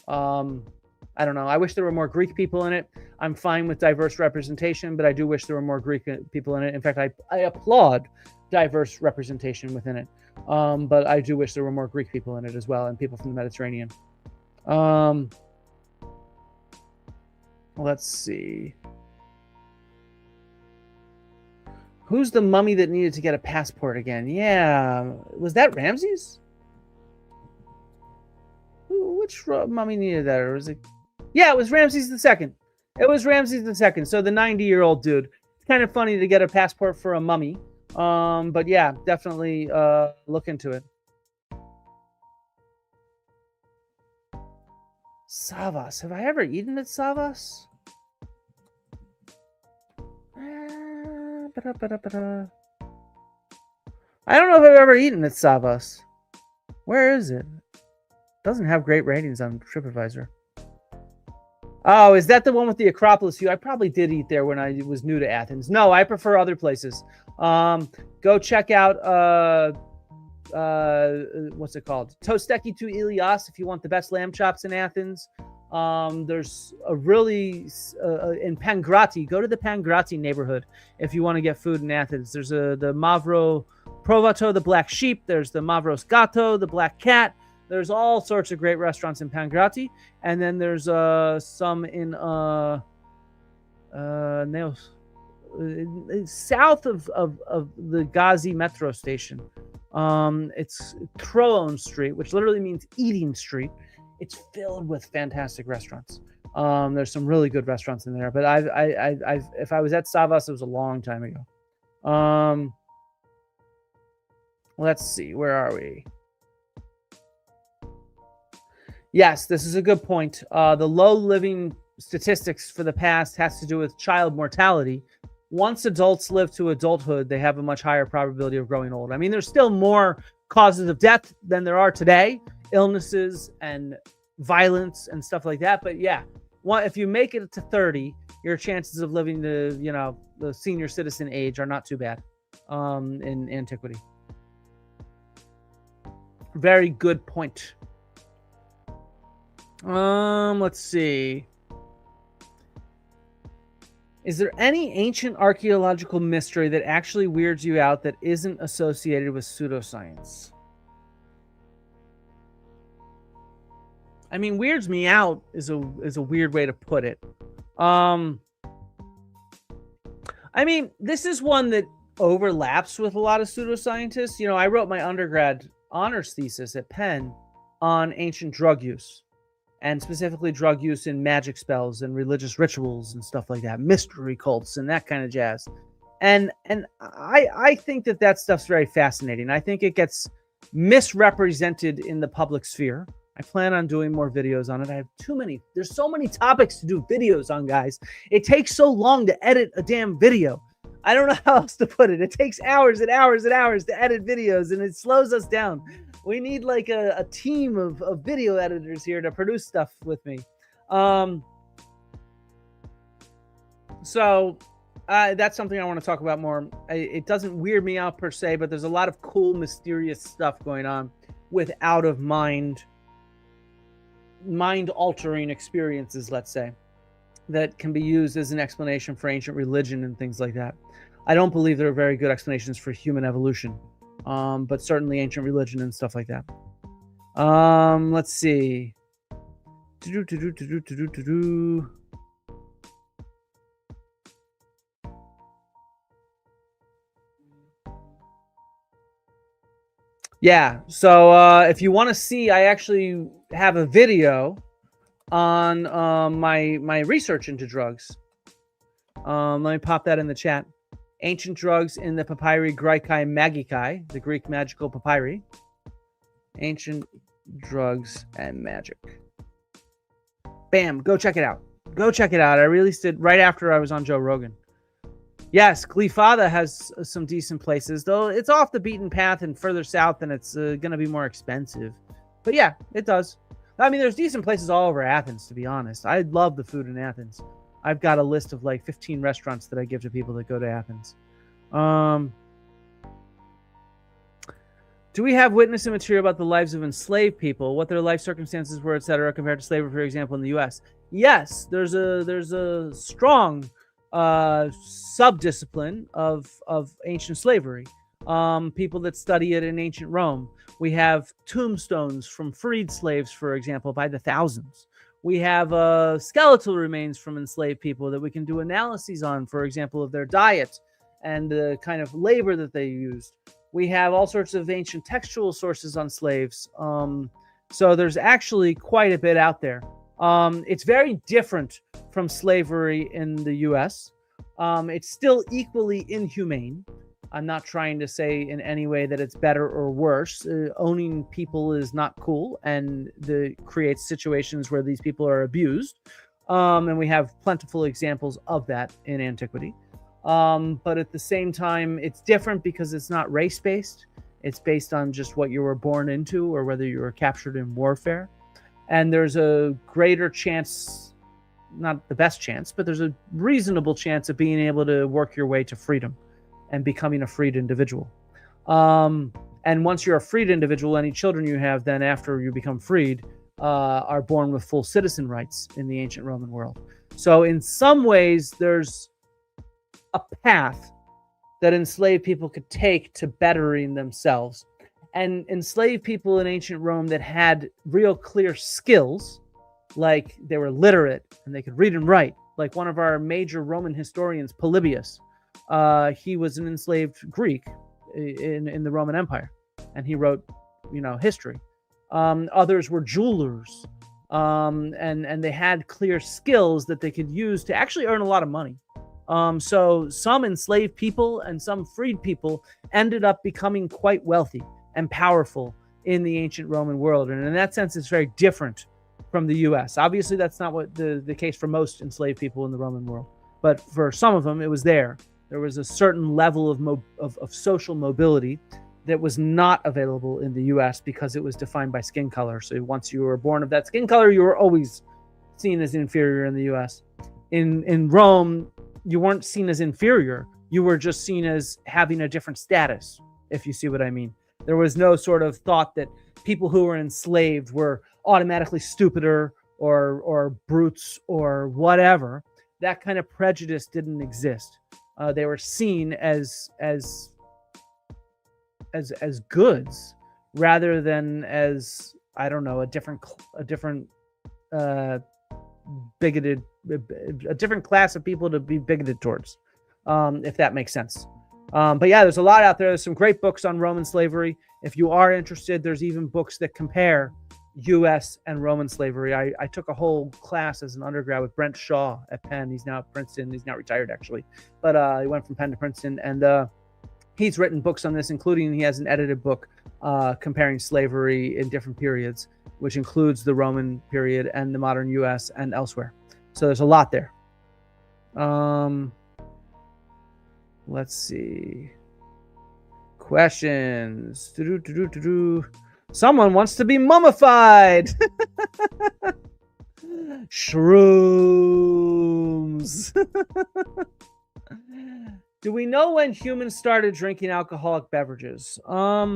I don't know. I wish there were more Greek people in it. I'm fine with diverse representation, but I do wish there were more Greek people in it. In fact, I applaud diverse representation within it. But I do wish there were more Greek people in it as well, and people from the Mediterranean. Let's see. Who's the mummy that needed to get a passport again? Yeah. Was that Ramses? Which mummy needed that? Or was it? Yeah, it was Ramses II. It was Ramses II. So the 90-year-old dude. It's kind of funny to get a passport for a mummy. But yeah, definitely look into it. Savas. Have I ever eaten at Savas? I don't know if I've ever eaten at Savas. Where is it? Doesn't have great ratings on TripAdvisor. Oh, is that the one with the Acropolis view? I probably did eat there when I was new to Athens. No, I prefer other places. Go check out what's it called? Tosteki to Ilias if you want the best lamb chops in Athens. There's a really in Pangrati. Go to the Pangrati neighborhood if you want to get food in Athens. There's the Mavro Provato, the black sheep. There's the Mavros Gato, the black cat. There's all sorts of great restaurants in Pangrati, and then there's some in south of the Gazi metro station. It's Troon Street, which literally means eating street. It's filled with fantastic restaurants. There's some really good restaurants in there, but I've if I was at Savas, it was a long time ago. Let's see, where are we? Yes, this is a good point. The low living statistics for the past has to do with child mortality. Once adults live to adulthood, they have a much higher probability of growing old. I mean, there's still more causes of death than there are today, illnesses and violence and stuff like that. But yeah, if you make it to 30, your chances of living to, the senior citizen age are not too bad in antiquity. Very good point. Let's see. Is there any ancient archaeological mystery that actually weirds you out that isn't associated with pseudoscience? I mean, weirds me out is a weird way to put it. I mean, this is one that overlaps with a lot of pseudoscientists. I wrote my undergrad honors thesis at Penn on ancient drug use, and specifically drug use in magic spells and religious rituals and stuff like that, mystery cults and that kind of jazz. And I think that stuff's very fascinating. I think it gets misrepresented in the public sphere. I plan on doing more videos on it. I have there's so many topics to do videos on, guys. It takes so long to edit a damn video. I don't know how else to put it. It takes hours and hours and hours to edit videos, and it slows us down. We need like a team of video editors here to produce stuff with me. So That's something I want to talk about more. It doesn't weird me out per se, but there's a lot of cool, mysterious stuff going on with out of mind altering experiences, let's say, that can be used as an explanation for ancient religion and things like that. I don't believe there are very good explanations for human evolution, but certainly ancient religion and stuff like that. Let's see. Yeah, so if you want to see, I actually have a video on my research into drugs. Let me pop that in the chat. Ancient drugs in the Papyri Graecae Magicae, the Greek magical papyri. Ancient drugs and magic. Bam, go check it out. Go check it out. I released it right after I was on Joe Rogan. Yes, Glyfada has some decent places, though it's off the beaten path and further south, and it's going to be more expensive. But yeah, it does. I mean, there's decent places all over Athens, to be honest. I love the food in Athens. I've got a list of like 15 restaurants that I give to people that go to Athens. Do we have witness and material about the lives of enslaved people, what their life circumstances were, etc., compared to slavery, for example, in the U.S.? Yes, there's a strong subdiscipline of ancient slavery. People that study it in ancient Rome. We have tombstones from freed slaves, for example, by the thousands. We have skeletal remains from enslaved people that we can do analyses on, for example, of their diet and the kind of labor that they used. We have all sorts of ancient textual sources on slaves. So there's actually quite a bit out there. It's very different from slavery in the U.S. It's still equally inhumane. I'm not trying to say in any way that it's better or worse. Owning people is not cool, and creates situations where these people are abused. And we have plentiful examples of that in antiquity. But at the same time, it's different because it's not race-based. It's based on just what you were born into or whether you were captured in warfare. And there's a greater chance, not the best chance, but there's a reasonable chance of being able to work your way to freedom and becoming a freed individual. And once you're a freed individual, any children you have then after you become freed are born with full citizen rights in the ancient Roman world. So in some ways, there's a path that enslaved people could take to bettering themselves. And enslaved people in ancient Rome that had real clear skills, like they were literate and they could read and write, like one of our major Roman historians, Polybius. He was an enslaved Greek in the Roman Empire, and he wrote, history. Others were jewelers, and they had clear skills that they could use to actually earn a lot of money. So some enslaved people and some freed people ended up becoming quite wealthy and powerful in the ancient Roman world. And in that sense, it's very different from the U.S. Obviously, that's not what the case for most enslaved people in the Roman world. But for some of them, it was there. There was a certain level of social mobility that was not available in the U.S. because it was defined by skin color. So once you were born of that skin color, you were always seen as inferior in the U.S. In Rome, you weren't seen as inferior. You were just seen as having a different status, if you see what I mean. There was no sort of thought that people who were enslaved were automatically stupider or brutes or whatever. That kind of prejudice didn't exist. They were seen as goods rather than as, I don't know, a different class of people to be bigoted towards, if that makes sense. But yeah, there's a lot out there. There's some great books on Roman slavery. If you are interested, there's even books that compare U.S. and Roman slavery. I took a whole class as an undergrad with Brent Shaw at Penn. He's now at Princeton. He's now retired, actually. But he went from Penn to Princeton. And he's written books on this, including he has an edited book comparing slavery in different periods, which includes the Roman period and the modern U.S. and elsewhere. So there's a lot there. Let's see. Questions. Someone wants to be mummified. Shrooms. Do we know when humans started drinking alcoholic beverages? I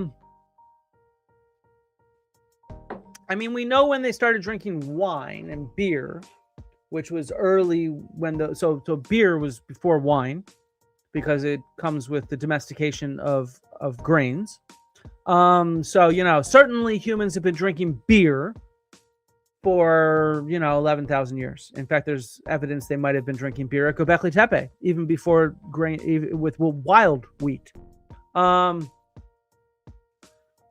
mean, we know when they started drinking wine and beer, which was early when so beer was before wine because it comes with the domestication of grains. So, you know, certainly humans have been drinking beer for, you know, 11,000 years. In fact, there's evidence they might have been drinking beer at Göbekli Tepe, even before grain, even with wild wheat.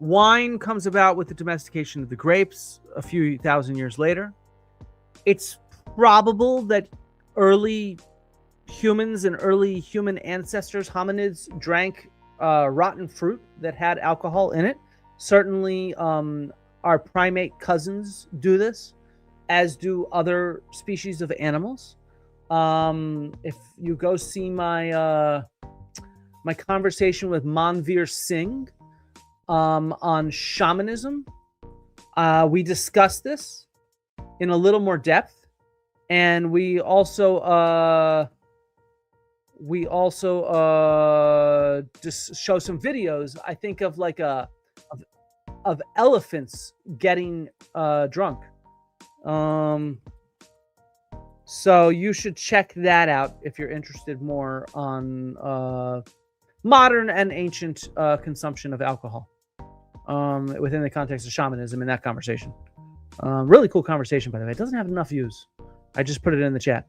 Wine comes about with the domestication of the grapes a few thousand years later. It's probable that early humans and early human ancestors, hominids, drank rotten fruit that had alcohol in it. Certainly, our primate cousins do this, as do other species of animals. If you go see my my conversation with Manveer Singh on shamanism, we discuss this in a little more depth, and we also just show some videos. I think of like of elephants getting drunk. So you should check that out if you're interested more on modern and ancient consumption of alcohol within the context of shamanism in that conversation. Really cool conversation, by the way. It doesn't have enough views. I just put it in the chat.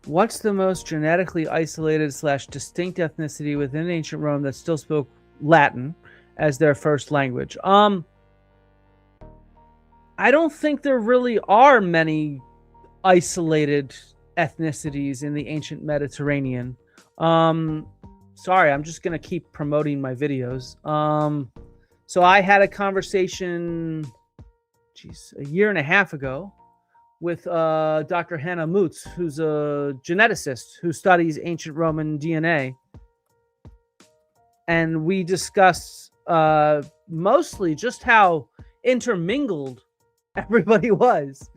What's the most genetically isolated / distinct ethnicity within ancient Rome that still spoke Latin as their first language? I don't think there really are many isolated ethnicities in the ancient Mediterranean. Sorry, I'm just going to keep promoting my videos. So I had a conversation, a year and a half ago with Dr. Hannah Mutz, who's a geneticist who studies ancient Roman DNA. And we discussed mostly just how intermingled everybody was.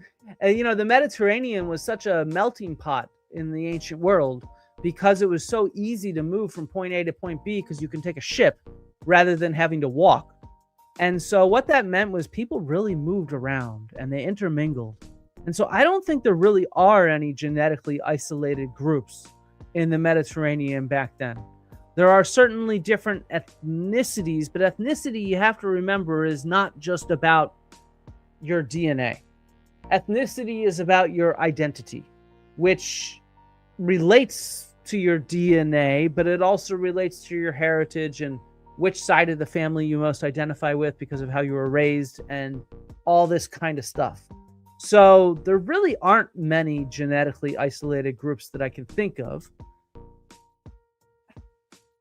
And, you know, the Mediterranean was such a melting pot in the ancient world because it was so easy to move from point A to point B because you can take a ship rather than having to walk. And so what that meant was people really moved around and they intermingled. And so I don't think there really are any genetically isolated groups in the Mediterranean back then. There are certainly different ethnicities, but ethnicity, you have to remember, is not just about your DNA. Ethnicity is about your identity, which relates to your DNA, but it also relates to your heritage and which side of the family you most identify with because of how you were raised and all this kind of stuff. So there really aren't many genetically isolated groups that I can think of.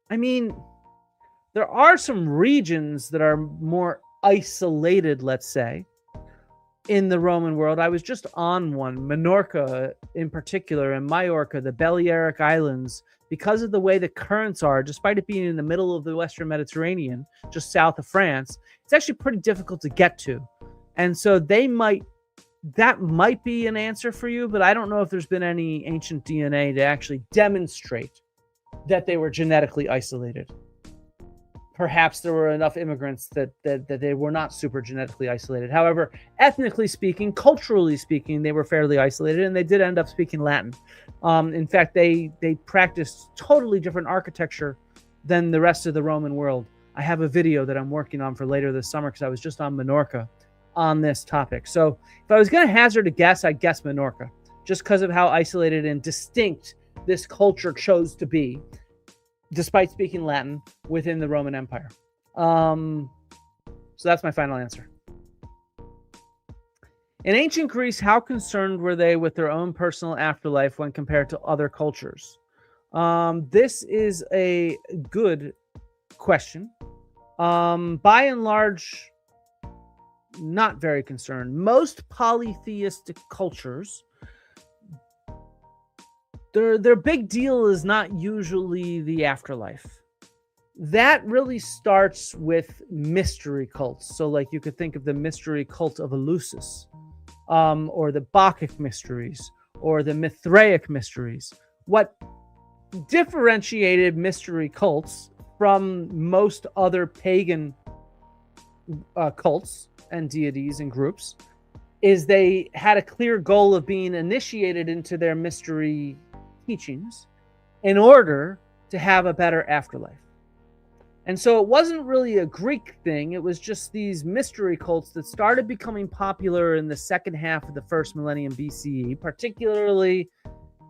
I mean, there are some regions that are more isolated, let's say, in the Roman world. I was just on one, Minorca in particular, and Majorca, the Balearic Islands, because of the way the currents are, despite it being in the middle of the Western Mediterranean, just south of France, it's actually pretty difficult to get to. And so that might be an answer for you, but I don't know if there's been any ancient DNA to actually demonstrate that they were genetically isolated. Perhaps there were enough immigrants that they were not super genetically isolated. However, ethnically speaking, culturally speaking, they were fairly isolated, and they did end up speaking Latin. In fact, they practiced totally different architecture than the rest of the Roman world. I have a video that I'm working on for later this summer because I was just on Minorca on this topic. So if I was going to hazard a guess, I'd guess Minorca, just because of how isolated and distinct this culture chose to be, despite speaking Latin within the Roman Empire. So that's my final answer. In ancient Greece, how concerned were they with their own personal afterlife when compared to other cultures? This is a good question. By and large, not very concerned. Most polytheistic cultures, their big deal is not usually the afterlife. that really starts with mystery cults. So like you could think of the mystery cult of Eleusis, or the Bacchic mysteries, or the Mithraic mysteries. What differentiated mystery cults from most other pagan cults and deities and groups is they had a clear goal of being initiated into their mystery teachings in order to have a better afterlife. And so it wasn't really a Greek thing. It was just these mystery cults that started becoming popular in the second half of the first millennium BCE, particularly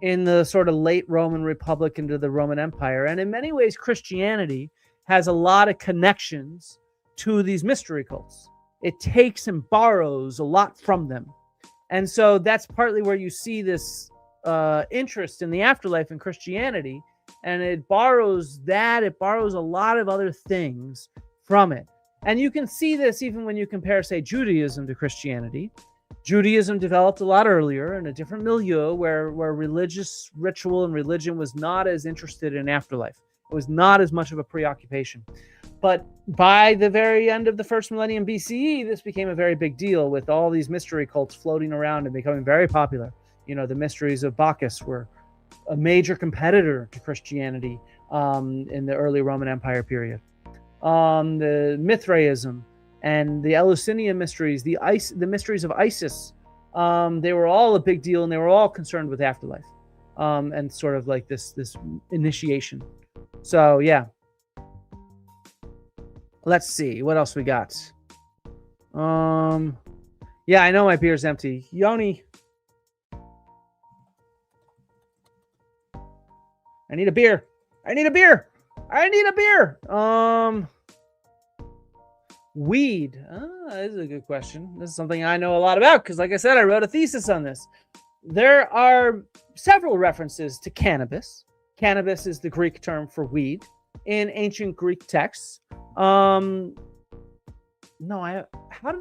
in the sort of late Roman Republic into the Roman Empire. And in many ways, Christianity has a lot of connections to these mystery cults. It takes and borrows a lot from them. And so that's partly where you see this interest in the afterlife in Christianity. And it borrows a lot of other things from it. And you can see this even when you compare, say, Judaism to Christianity. Judaism developed a lot earlier in a different milieu where religious ritual and religion was not as interested in afterlife. It was not as much of a preoccupation. But by the very end of the first millennium BCE, this became a very big deal with all these mystery cults floating around and becoming very popular. You know, the mysteries of Bacchus were a major competitor to Christianity in the early Roman Empire period. The Mithraism and the Eleusinian mysteries, the mysteries of Isis, they were all a big deal, and they were all concerned with afterlife and sort of like this initiation. So yeah, let's see what else we got. Yeah, I know my beer's empty. Yoni, I need a beer. I need a beer. I need a beer. Weed. This is a good question. This is something I know a lot about because, like I said, I wrote a thesis on this. There are several references to cannabis. Cannabis is the Greek term for weed in ancient Greek texts. How did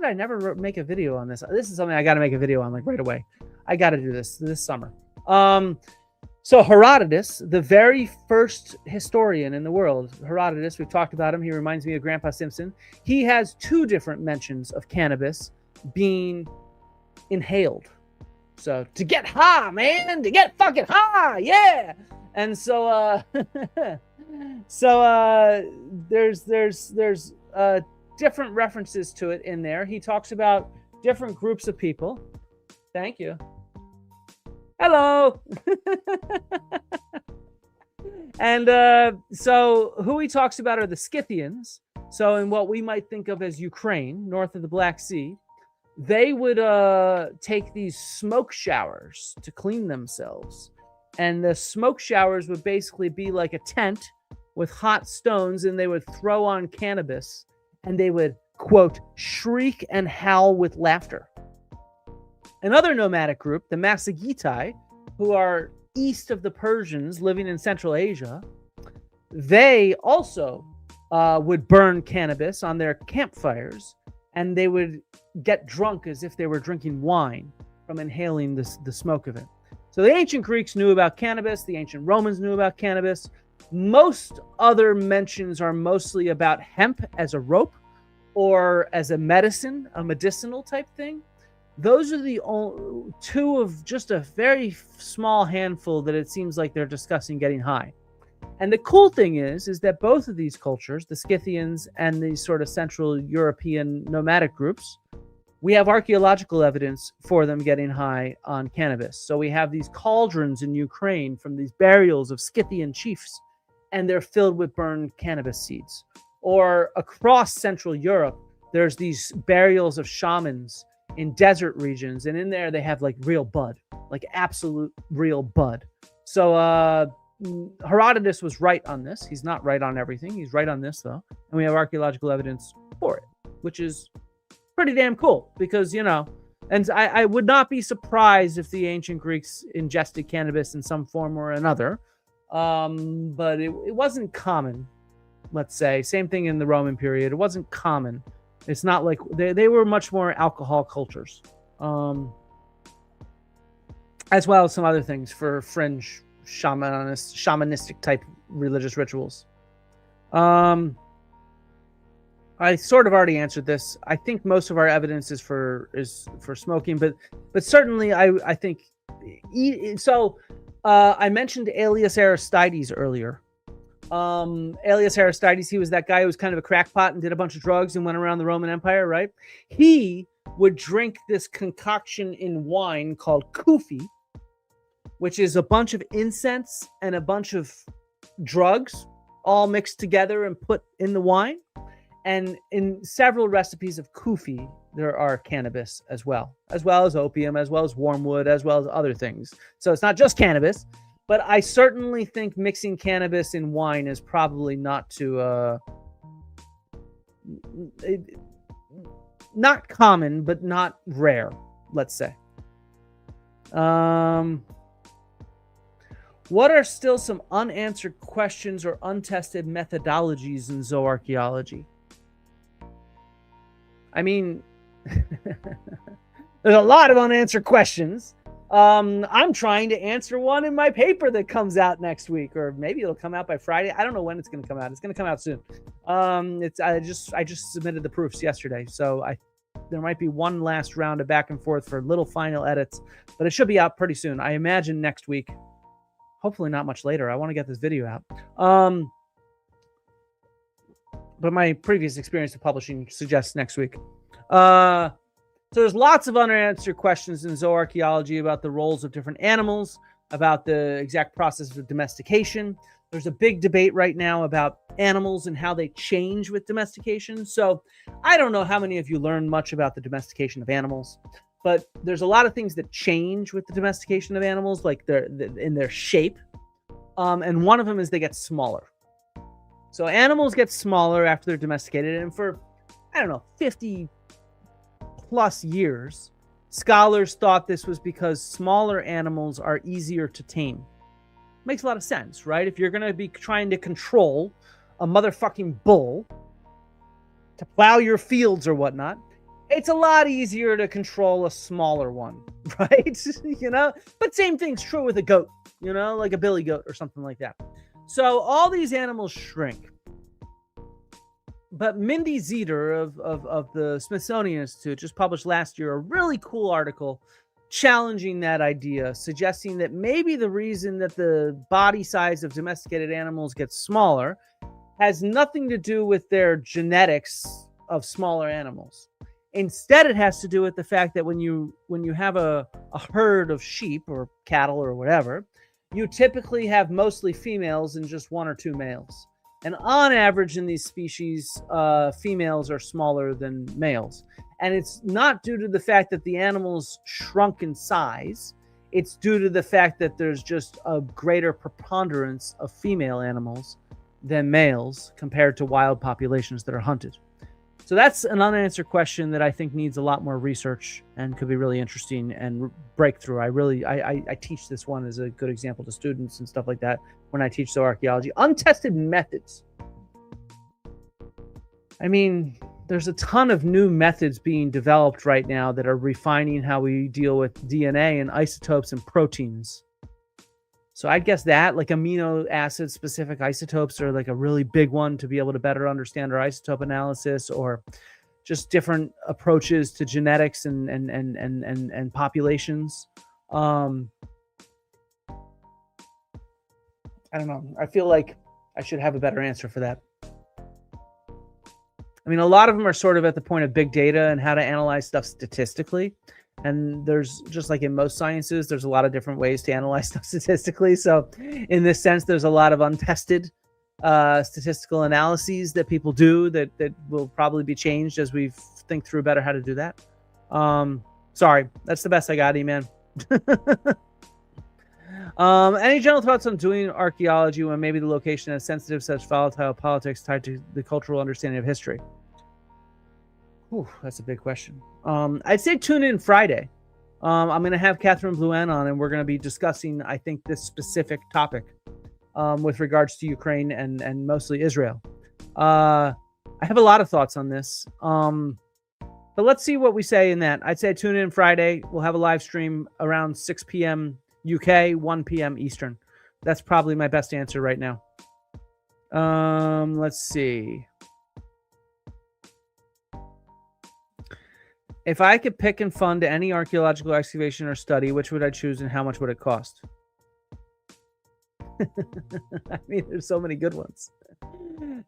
I never make a video on this? This is something I got to make a video on like right away. I got to do this summer. So Herodotus, the very first historian in the world, Herodotus, we've talked about him. He reminds me of Grandpa Simpson. He has two different mentions of cannabis being inhaled. So to get high, man, to get fucking high, yeah. And so, there's different references to it in there. He talks about different groups of people. Thank you. Hello. And so who he talks about are the Scythians. So in what we might think of as Ukraine, north of the Black Sea, they would take these smoke showers to clean themselves. And the smoke showers would basically be like a tent with hot stones, and they would throw on cannabis, and they would, quote, shriek and howl with laughter. Another nomadic group, the Masagitai, who are east of the Persians living in Central Asia, they also would burn cannabis on their campfires, and they would get drunk as if they were drinking wine from inhaling the smoke of it. So the ancient Greeks knew about cannabis. The ancient Romans knew about cannabis. Most other mentions are mostly about hemp as a rope or as a medicine, a medicinal type thing. Those are the only two of just a very small handful that it seems like they're discussing getting high. And the cool thing is that both of these cultures, the Scythians and these sort of Central European nomadic groups, we have archaeological evidence for them getting high on cannabis. So we have these cauldrons in Ukraine from these burials of Scythian chiefs, and they're filled with burned cannabis seeds. Or across Central Europe, there's these burials of shamans in desert regions, and in there they have like real bud, like absolute real bud. So Herodotus was right on this. He's not right on everything. He's right on this, though. And we have archaeological evidence for it, which is pretty damn cool because, you know, and I would not be surprised if the ancient Greeks ingested cannabis in some form or another. But it wasn't common, let's say. Same thing in the Roman period. It wasn't common. It's not like they were much more alcohol cultures, as well as some other things for fringe shamanistic type religious rituals. I sort of already answered this. I think most of our evidence is for smoking, but certainly I think so. I mentioned Aelius Aristides earlier. Aelius Aristides, he was that guy who was kind of a crackpot and did a bunch of drugs and went around the Roman Empire, right? He would drink this concoction in wine called kufi, which is a bunch of incense and a bunch of drugs all mixed together and put in the wine. And in several recipes of kufi, there are cannabis as well as opium, as well as wormwood, as well as other things. So it's not just cannabis, but I certainly think mixing cannabis in wine is probably not not common, but not rare, let's say. What are still some unanswered questions or untested methodologies in zooarchaeology? I mean, there's a lot of unanswered questions. I'm trying to answer one in my paper that comes out next week, or maybe it'll come out by Friday. I don't know when it's going to come out. It's going to come out soon. I just submitted the proofs yesterday, so there might be one last round of back and forth for little final edits, but it should be out pretty soon. I imagine next week. Hopefully not much later. I want to get this video out. But my previous experience of publishing suggests next week. So there's lots of unanswered questions in zooarchaeology about the roles of different animals, about the exact process of domestication. There's a big debate right now about animals and how they change with domestication. So I don't know how many of you learn much about the domestication of animals, but there's a lot of things that change with the domestication of animals, like in their shape. And one of them is they get smaller. So animals get smaller after they're domesticated. And for, 50 plus years, scholars thought this was because smaller animals are easier to tame. Makes a lot of sense, right? If you're going to be trying to control a motherfucking bull to plow your fields or whatnot, it's a lot easier to control a smaller one, right? But same thing's true with a goat, like a billy goat or something like that. So all these animals shrink. But Mindy Zeter of the Smithsonian Institute just published last year a really cool article challenging that idea, suggesting that maybe the reason that the body size of domesticated animals gets smaller has nothing to do with their genetics of smaller animals. Instead, it has to do with the fact that when you have a herd of sheep or cattle or whatever, you typically have mostly females and just one or two males. And on average in these species, females are smaller than males. And it's not due to the fact that the animals shrunk in size. It's due to the fact that there's just a greater preponderance of female animals than males compared to wild populations that are hunted. So that's an unanswered question that I think needs a lot more research and could be really interesting and breakthrough. I teach this one as a good example to students and stuff like that when I teach zooarchaeology. Untested methods. I mean, there's a ton of new methods being developed right now that are refining how we deal with DNA and isotopes and proteins. So I guess that, like amino acid specific isotopes, are like a really big one to be able to better understand our isotope analysis, or just different approaches to genetics and populations. I don't know. I feel like I should have a better answer for that. I mean, a lot of them are sort of at the point of big data and how to analyze stuff statistically. And there's, just like in most sciences, there's a lot of different ways to analyze stuff statistically. So in this sense, there's a lot of untested statistical analyses that people do that will probably be changed as we think through better how to do that. Sorry, that's the best I got, E-Man. Any general thoughts on doing archaeology when maybe the location has sensitive such volatile politics tied to the cultural understanding of history? Ooh, that's a big question. I'd say tune in Friday. I'm going to have Catherine Bluen on, and we're going to be discussing, I think, this specific topic with regards to Ukraine and mostly Israel. I have a lot of thoughts on this, but let's see what we say in that. I'd say tune in Friday. We'll have a live stream around 6 p.m. UK, 1 p.m. Eastern. That's probably my best answer right now. Let's see. If I could pick and fund any archaeological excavation or study, which would I choose and how much would it cost? I mean, there's so many good ones.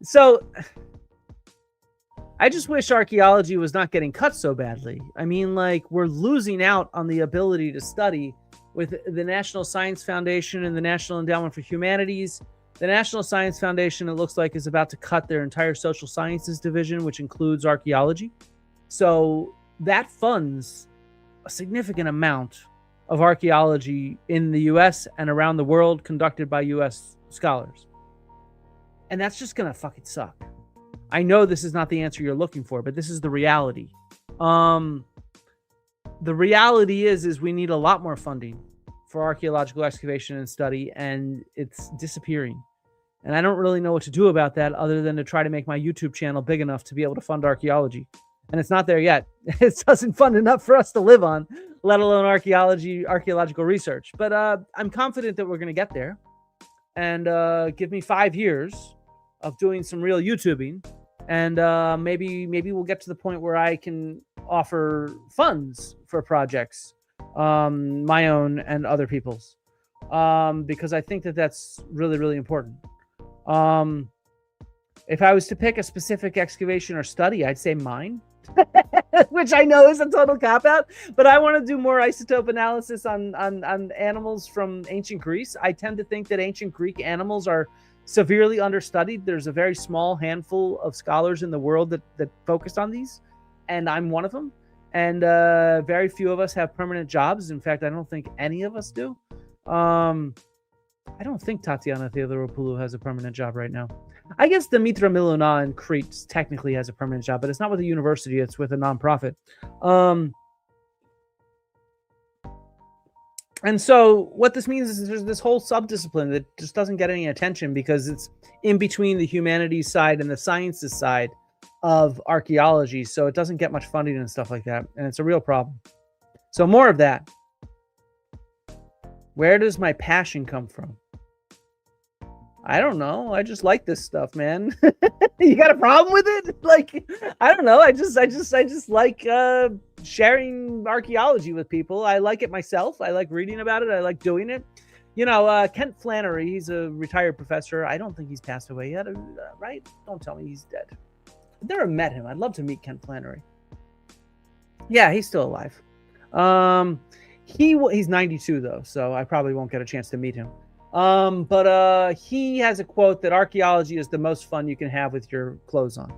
So I just wish archaeology was not getting cut so badly. I mean, like, we're losing out on the ability to study with the National Science Foundation and the National Endowment for Humanities. The National Science Foundation, it looks like, is about to cut their entire social sciences division, which includes archaeology. So that funds a significant amount of archaeology in the US and around the world conducted by US scholars. And that's just going to fucking suck. I know this is not the answer you're looking for, but this is the reality. The reality is we need a lot more funding for archaeological excavation and study, and it's disappearing. And I don't really know what to do about that other than to try to make my YouTube channel big enough to be able to fund archaeology. And it's not there yet. It doesn't fund enough for us to live on, let alone archaeological research. But I'm confident that we're going to get there. And give me 5 years of doing some real YouTubing, and maybe we'll get to the point where I can offer funds for projects, my own and other people's, because I think that that's really, really important. If I was to pick a specific excavation or study, I'd say mine, which I know is a total cop-out, but I want to do more isotope analysis on animals from ancient Greece. I tend to think that ancient Greek animals are severely understudied. There's a very small handful of scholars in the world that focused on these, and I'm one of them. And very few of us have permanent jobs. In fact, I don't think any of us do. I don't think Tatiana Theodoropoulos has a permanent job right now. I guess Dimitra Milona in Crete technically has a permanent job, but it's not with a university. It's with a nonprofit. And so what this means is there's this whole subdiscipline that just doesn't get any attention because it's in between the humanities side and the sciences side of archaeology. So it doesn't get much funding and stuff like that. And it's a real problem. So more of that. Where does my passion come from? I don't know. I just like this stuff, man. You got a problem with it? Like, I don't know. I just like sharing archaeology with people. I like it myself. I like reading about it. I like doing it. You know, Kent Flannery, he's a retired professor. I don't think he's passed away yet, right? Don't tell me he's dead. I've never met him. I'd love to meet Kent Flannery. Yeah, he's still alive. He's 92 though, so I probably won't get a chance to meet him. But he has a quote that archaeology is the most fun you can have with your clothes on.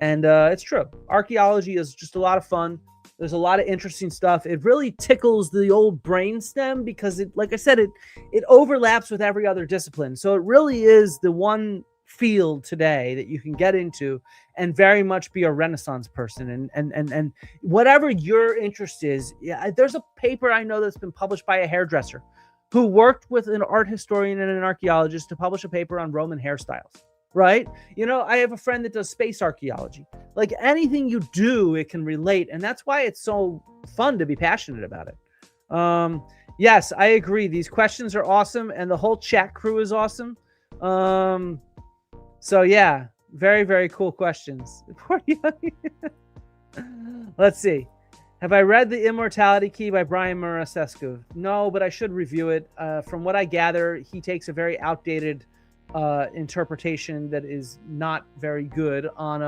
And it's true. Archaeology is just a lot of fun. There's a lot of interesting stuff. It really tickles the old brainstem because it, like I said, it overlaps with every other discipline. So it really is the one field today that you can get into and very much be a Renaissance person. And whatever your interest is, yeah, there's a paper I know that's been published by a hairdresser who worked with an art historian and an archaeologist to publish a paper on Roman hairstyles, right? You know, I have a friend that does space archaeology. Like anything you do, it can relate. And that's why it's so fun to be passionate about it. Yes, I agree. These questions are awesome. And the whole chat crew is awesome. So yeah, very, very cool questions. Let's see. Have I read The Immortality Key by Brian Murasescu? No, but I should review it. From what I gather, he takes a very outdated interpretation that is not very good on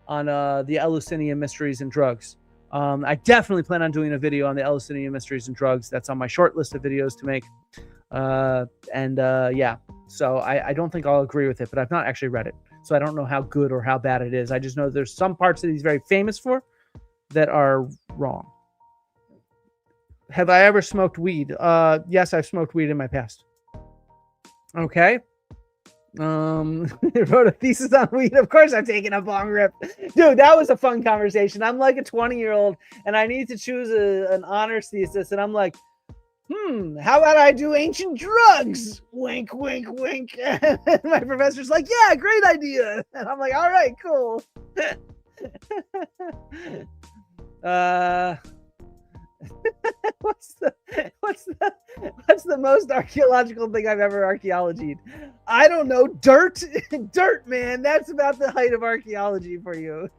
the Eleusinian mysteries and drugs. I definitely plan on doing a video on the Eleusinian mysteries and drugs. That's on my short list of videos to make. Yeah, so I don't think I'll agree with it, but I've not actually read it. So I don't know how good or how bad it is. I just know there's some parts that he's very famous for that are wrong. Have I ever smoked weed? Yes, I've smoked weed in my past. Okay. Wrote a thesis on weed. Of course I'm taking a bong rip. Dude, that was a fun conversation. I'm like a 20-year-old and I need to choose an honors thesis. And I'm like, how about I do ancient drugs? Wink, wink, wink. And my professor's like, yeah, great idea. And I'm like, all right, cool. what's the what's the what's the most archaeological thing I've ever archaeologied? I don't know. Dirt, dirt, man. That's about the height of archaeology for you.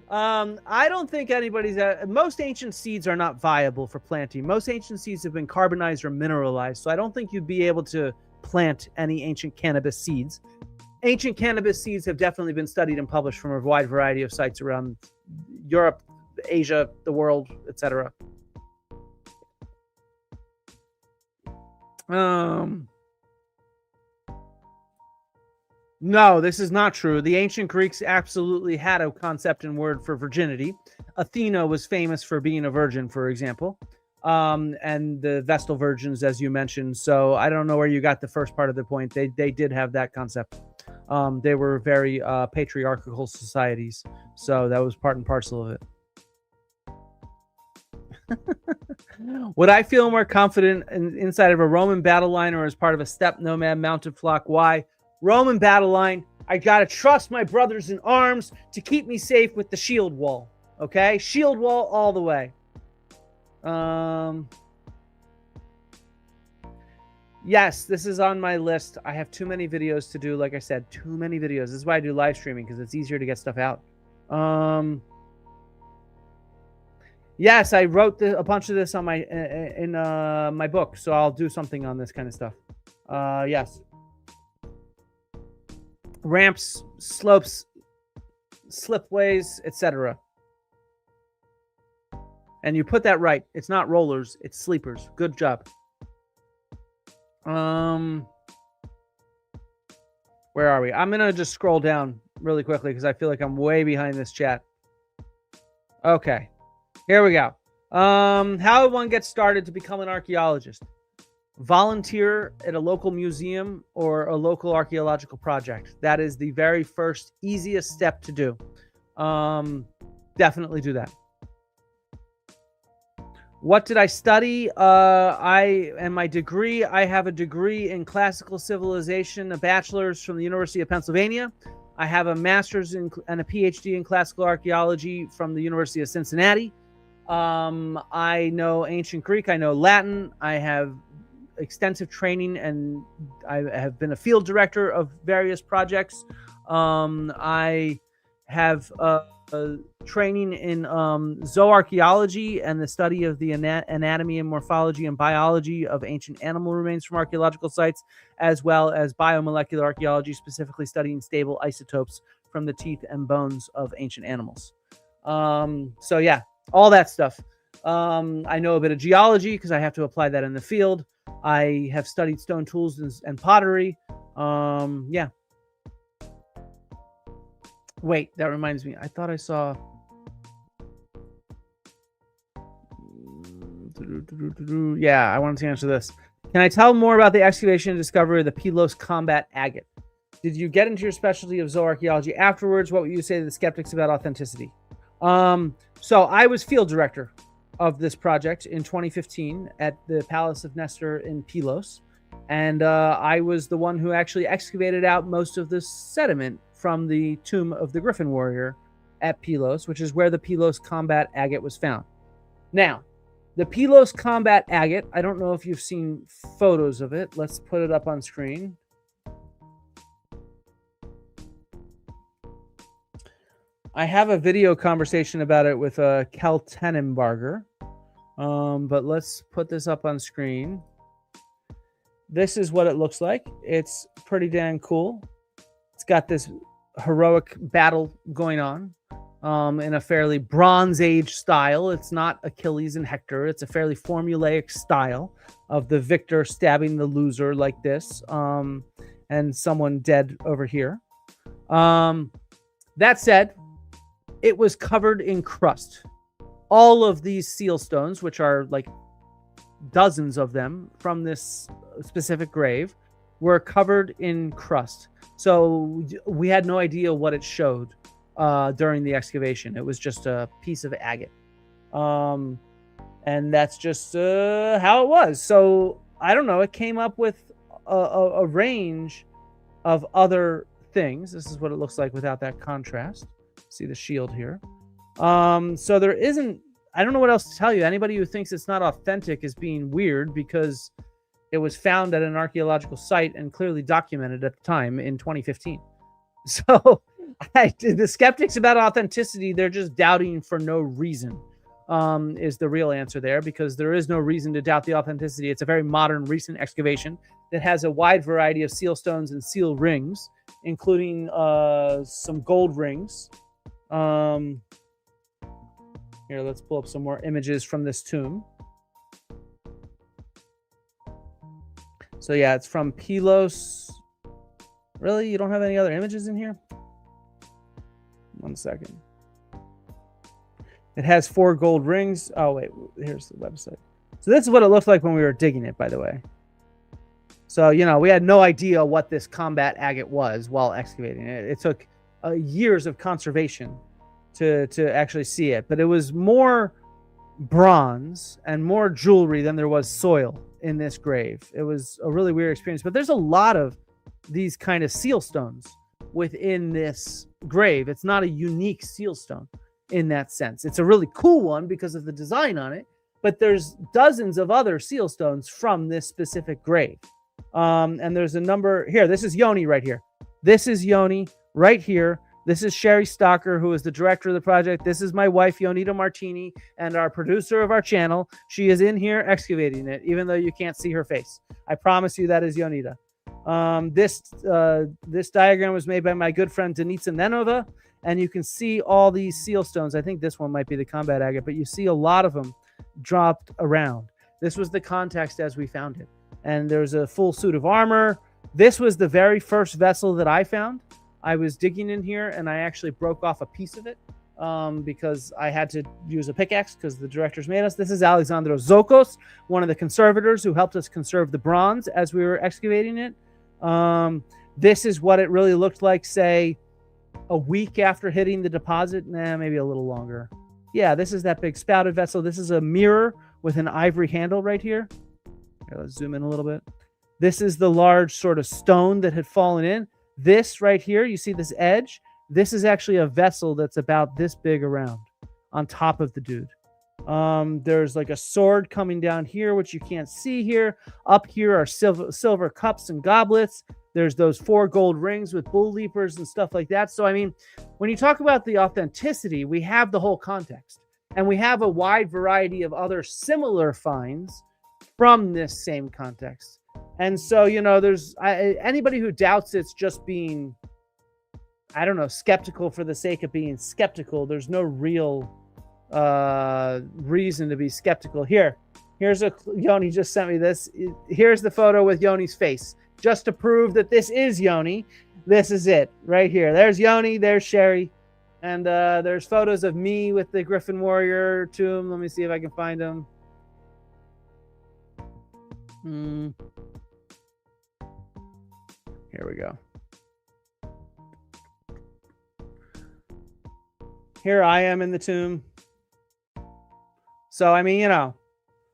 I don't think anybody's. Most ancient seeds are not viable for planting. Most ancient seeds have been carbonized or mineralized, so I don't think you'd be able to plant any ancient cannabis seeds. Ancient cannabis seeds have definitely been studied and published from a wide variety of sites around Europe, Asia, the world, etc. No, this is not true. The ancient Greeks absolutely had a concept and word for virginity. Athena was famous for being a virgin, for example, and the Vestal virgins, as you mentioned. So I don't know where you got the first part of the point. They did have that concept. They were very patriarchal societies, so that was part and parcel of it. Would I feel more confident inside of a Roman battle line or as part of a steppe nomad mounted flock? Why? Roman battle line, I gotta trust my brothers in arms to keep me safe with the shield wall. Okay? Shield wall all the way. Yes, this is on my list. I have too many videos to do. Like I said, too many videos. This is why I do live streaming, because it's easier to get stuff out. Yes, I wrote a bunch of this on my in my book, so I'll do something on this kind of stuff. Yes. Ramps, slopes, slipways, etc. And you put that right. It's not rollers, it's sleepers. Good job. Where are we? I'm gonna just scroll down really quickly because I feel like I'm way behind this chat. Okay, here we go. How one gets started to become an archaeologist? Volunteer at a local museum or a local archaeological project. That is the very first, easiest step to do. Definitely do that. What did I study? I have a degree in classical civilization, a bachelor's from the University of Pennsylvania. I have a master's and a PhD in classical archaeology from the University of Cincinnati. I know ancient Greek. I know Latin. I have extensive training, and I have been a field director of various projects. I have training in zooarchaeology and the study of the anatomy and morphology and biology of ancient animal remains from archaeological sites, as well as biomolecular archaeology, specifically studying stable isotopes from the teeth and bones of ancient animals. So yeah, all that stuff. I know a bit of geology because I have to apply that in the field. I have studied stone tools and pottery. Yeah. Wait, that reminds me. I thought I saw... Yeah, I wanted to answer this. Can I tell more about the excavation and discovery of the Pylos combat agate? Did you get into your specialty of zooarchaeology afterwards? What would you say to the skeptics about authenticity? So I was field director of this project in 2015 at the Palace of Nestor in Pylos. And I was the one who actually excavated out most of the sediment from the tomb of the Griffin warrior at Pylos, which is where the Pylos combat agate was found. Now, the Pylos combat agate, I don't know if you've seen photos of it. Let's put it up on screen. I have a video conversation about it with Kel Tenenbarger, but let's put this up on screen. This is what it looks like. It's pretty dang cool. It's got this heroic battle going on in a fairly Bronze Age style. It's not Achilles and Hector. It's a fairly formulaic style of the victor stabbing the loser like this, and someone dead over here. That said, it was covered in crust. All of these seal stones, which are like dozens of them from this specific grave, were covered in crust. So we had no idea what it showed during the excavation. It was just a piece of agate. And that's just how it was. So I don't know. It came up with a range of other things. This is what it looks like without that contrast. See the shield here. So there isn't, I don't know what else to tell you. Anybody who thinks it's not authentic is being weird, because it was found at an archaeological site and clearly documented at the time in 2015. So the skeptics about authenticity, they're just doubting for no reason, is the real answer there, because there is no reason to doubt the authenticity. It's a very modern, recent excavation that has a wide variety of seal stones and seal rings, including some gold rings. Here, let's pull up some more images from this tomb. So yeah, it's from Pylos. Really? You don't have any other images in here? 1 second. It has 4 gold rings. Oh, wait. Here's the website. So this is what it looked like when we were digging it, by the way. So, you know, we had no idea what this combat agate was while excavating it. It took years of conservation to actually see it. But it was more bronze and more jewelry than there was soil in this grave. It was a really weird experience. But there's a lot of these kind of seal stones within this grave. It's not a unique seal stone in that sense. It's a really cool one because of the design on it, but there's dozens of other seal stones from this specific grave. And there's a number here. This is Yoni right here. This is Yoni right here. This is Sherry Stocker, who is the director of the project. This is my wife, Yonita Martini, and our producer of our channel. She is in here excavating it, even though you can't see her face. I promise you that is Yonita. This diagram was made by my good friend Denitsa Nenova, and you can see all these seal stones. I think this one might be the combat agate, but you see a lot of them dropped around. This was the context as we found it. And there's a full suit of armor. This was the very first vessel that I found. I was digging in here, and I actually broke off a piece of it because I had to use a pickaxe because the directors made us. This is Alexandros Zokos, one of the conservators who helped us conserve the bronze as we were excavating it. This is what it really looked like, say, a week after hitting the deposit. Maybe a little longer. Yeah, this is that big spouted vessel. This is a mirror with an ivory handle right here. Here, let's zoom in a little bit. This is the large sort of stone that had fallen in. This right here, you see this edge? This is actually a vessel that's about this big around on top of the dude. There's like a sword coming down here, which you can't see here. Up here are silver cups and goblets. There's those 4 gold rings with bull leapers and stuff like that. So, I mean, when you talk about the authenticity, we have the whole context. And we have a wide variety of other similar finds from this same context. And so, you know, there's anybody who doubts it's just being, I don't know, skeptical for the sake of being skeptical. There's no real reason to be skeptical. Here's Yoni just sent me this. Here's the photo with Yoni's face, just to prove that this is Yoni. This is it right here. There's Yoni, there's Sherry, and there's photos of me with the Griffin Warrior tomb. Let me see if I can find them. Here we go. Here I am in the tomb. So, I mean, you know,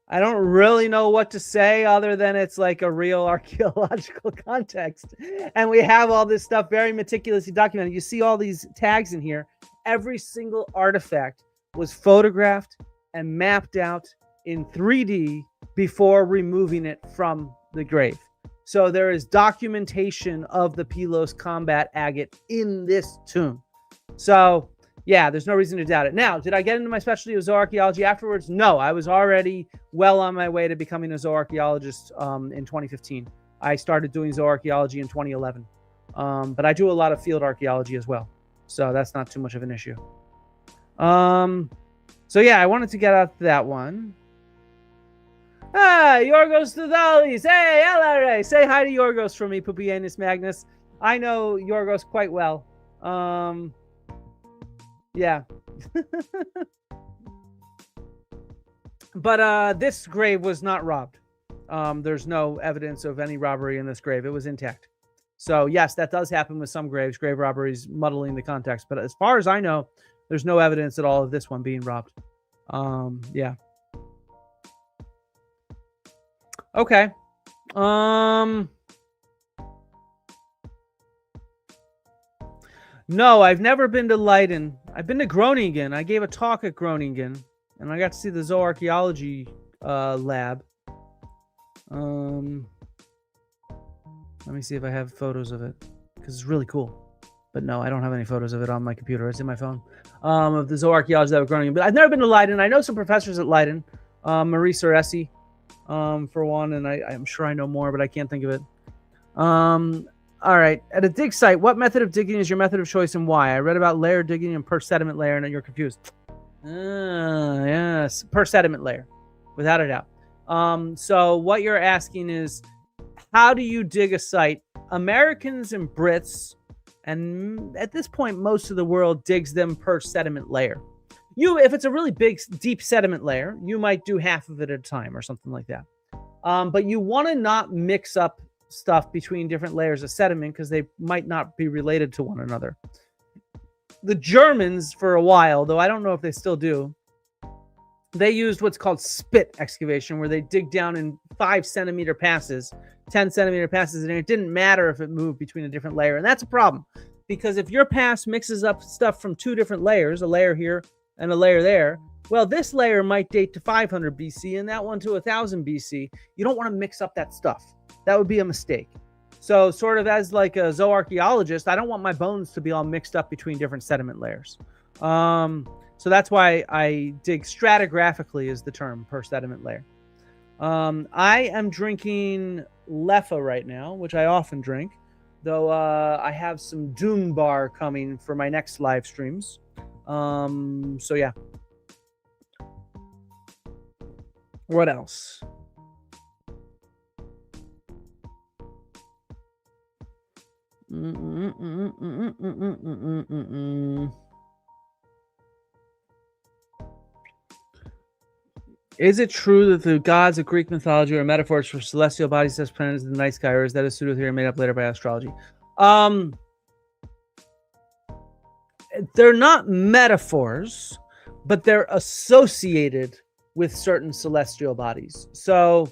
I don't really know what to say other than it's like a real archaeological context. And we have all this stuff very meticulously documented. You see all these tags in here. Every single artifact was photographed and mapped out in 3D before removing it from the grave. So there is documentation of the Pylos combat agate in this tomb. So yeah, there's no reason to doubt it. Now, did I get into my specialty of zooarchaeology afterwards? No, I was already well on my way to becoming a zooarchaeologist in 2015. I started doing zooarchaeology in 2011. But I do a lot of field archaeology as well. So that's not too much of an issue. So yeah, I wanted to get out that one. Ah, Yorgos Thudalis. Hey, LRA. Say hi to Yorgos for me, Pupienus Magnus. I know Yorgos quite well. Yeah. But this grave was not robbed. There's no evidence of any robbery in this grave. It was intact. So yes, that does happen with some graves, grave robberies muddling the context. But as far as I know, there's no evidence at all of this one being robbed. Yeah. Okay. No, I've never been to Leiden. I've been to Groningen. I gave a talk at Groningen, and I got to see the zooarchaeology lab. Let me see if I have photos of it, because it's really cool. But no, I don't have any photos of it on my computer. It's in my phone. Of the zooarchaeology that were Groningen. But I've never been to Leiden. I know some professors at Leiden. Marie Soresi, for one, and I'm sure I know more, but I can't think of it. All right. At a dig site, what method of digging is your method of choice and why? I read about layer digging and per sediment layer, and you're confused. Yes, per sediment layer, without a doubt. So what you're asking is, how do you dig a site? Americans and Brits, and at this point, most of the world digs them per sediment layer. If it's a really big, deep sediment layer, you might do half of it at a time or something like that. But you want to not mix up stuff between different layers of sediment because they might not be related to one another. The Germans, for a while, though I don't know if they still do, they used what's called spit excavation, where they dig down in 5-centimeter passes, 10-centimeter passes, and it didn't matter if it moved between a different layer. And that's a problem, because if your pass mixes up stuff from two different layers, a layer here and a layer there, well, this layer might date to 500 BC and that one to 1000 BC. You don't want to mix up that stuff. That would be a mistake. So sort of as like a zooarchaeologist, I don't want my bones to be all mixed up between different sediment layers. So that's why I dig stratigraphically is the term, per sediment layer. I am drinking Leffe right now, which I often drink, though I have some Dune Bar coming for my next live streams. So yeah. What else? Is it true that the gods of Greek mythology are metaphors for celestial bodies as planets in the night sky, or is that a pseudo theory made up later by astrology? They're not metaphors, but they're associated with certain celestial bodies. So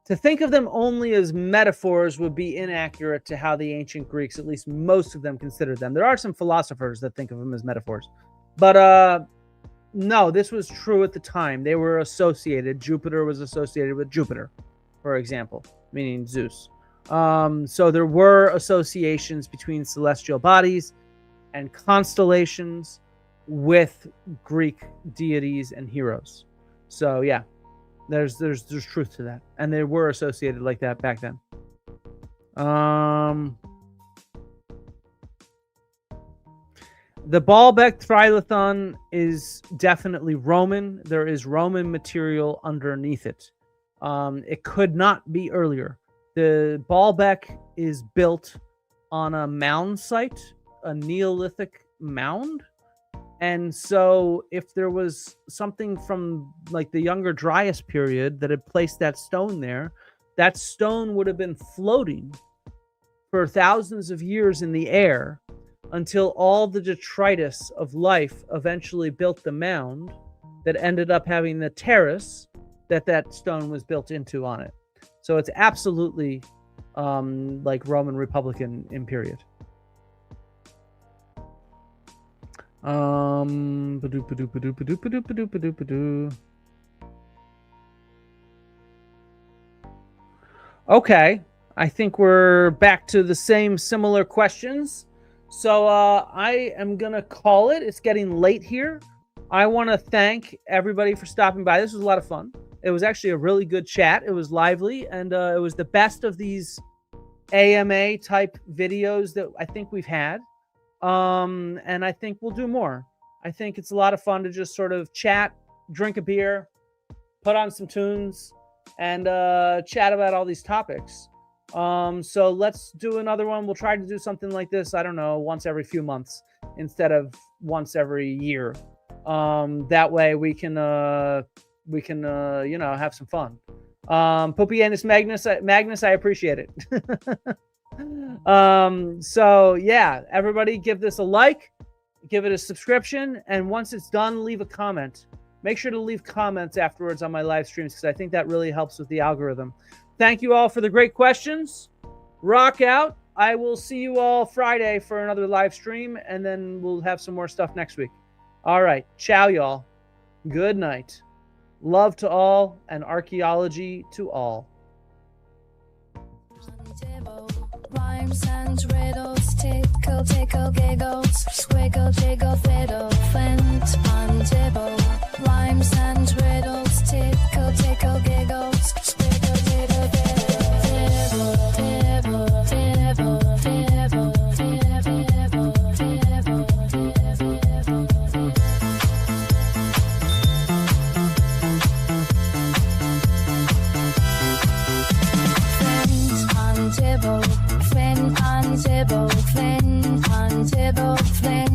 to think of them only as metaphors would be inaccurate to how the ancient Greeks, at least most of them, considered them. There are some philosophers that think of them as metaphors. But no, this was true at the time. They were associated. Jupiter was associated with Jupiter, for example, meaning Zeus. So there were associations between celestial bodies and constellations with Greek deities and heroes. So yeah. There's truth to that, and they were associated like that back then. The Baalbek Trilithon is definitely Roman. There is Roman material underneath it. It could not be earlier. The Baalbek is built on a mound site, a Neolithic mound. And so if there was something from like the Younger Dryas period that had placed that stone there, that stone would have been floating for thousands of years in the air until all the detritus of life eventually built the mound that ended up having the terrace that stone was built into on it. So it's absolutely like Roman Republican in period. Okay, I think we're back to the same similar questions. So I am gonna call it. It's getting late here. I want to thank everybody for stopping by. This was a lot of fun. It was actually a really good chat. It was lively, and it was the best of these AMA type videos that I think we've had. And I think we'll do more. I think it's a lot of fun to just sort of chat, drink a beer, put on some tunes, and chat about all these topics. So let's do another one. We'll try to do something like this, I don't know, once every few months instead of once every year. That way we can you know, have some fun. Pupienus Magnus, I appreciate it. So yeah, everybody give this a like, give it a subscription, and once it's done, leave a comment. Make sure to leave comments afterwards on my live streams, because I think that really helps with the algorithm. Thank you all for the great questions. Rock out. I will see you all Friday for another live stream, and then we'll have some more stuff next week. All right. Ciao, y'all. Good night. Love to all and archaeology to all. Rhymes and riddles, tickle, tickle, giggles, squiggle, jiggle, fiddle, flint, undibble. Rhymes and riddles, tickle, tickle, giggles, squiggle, jiggle, fiddle, dibble, dibble, dibble, dibble, dibble, dibble, dibble, dibble. Flint, undibble, flint, undibble, flint, undibble, flint.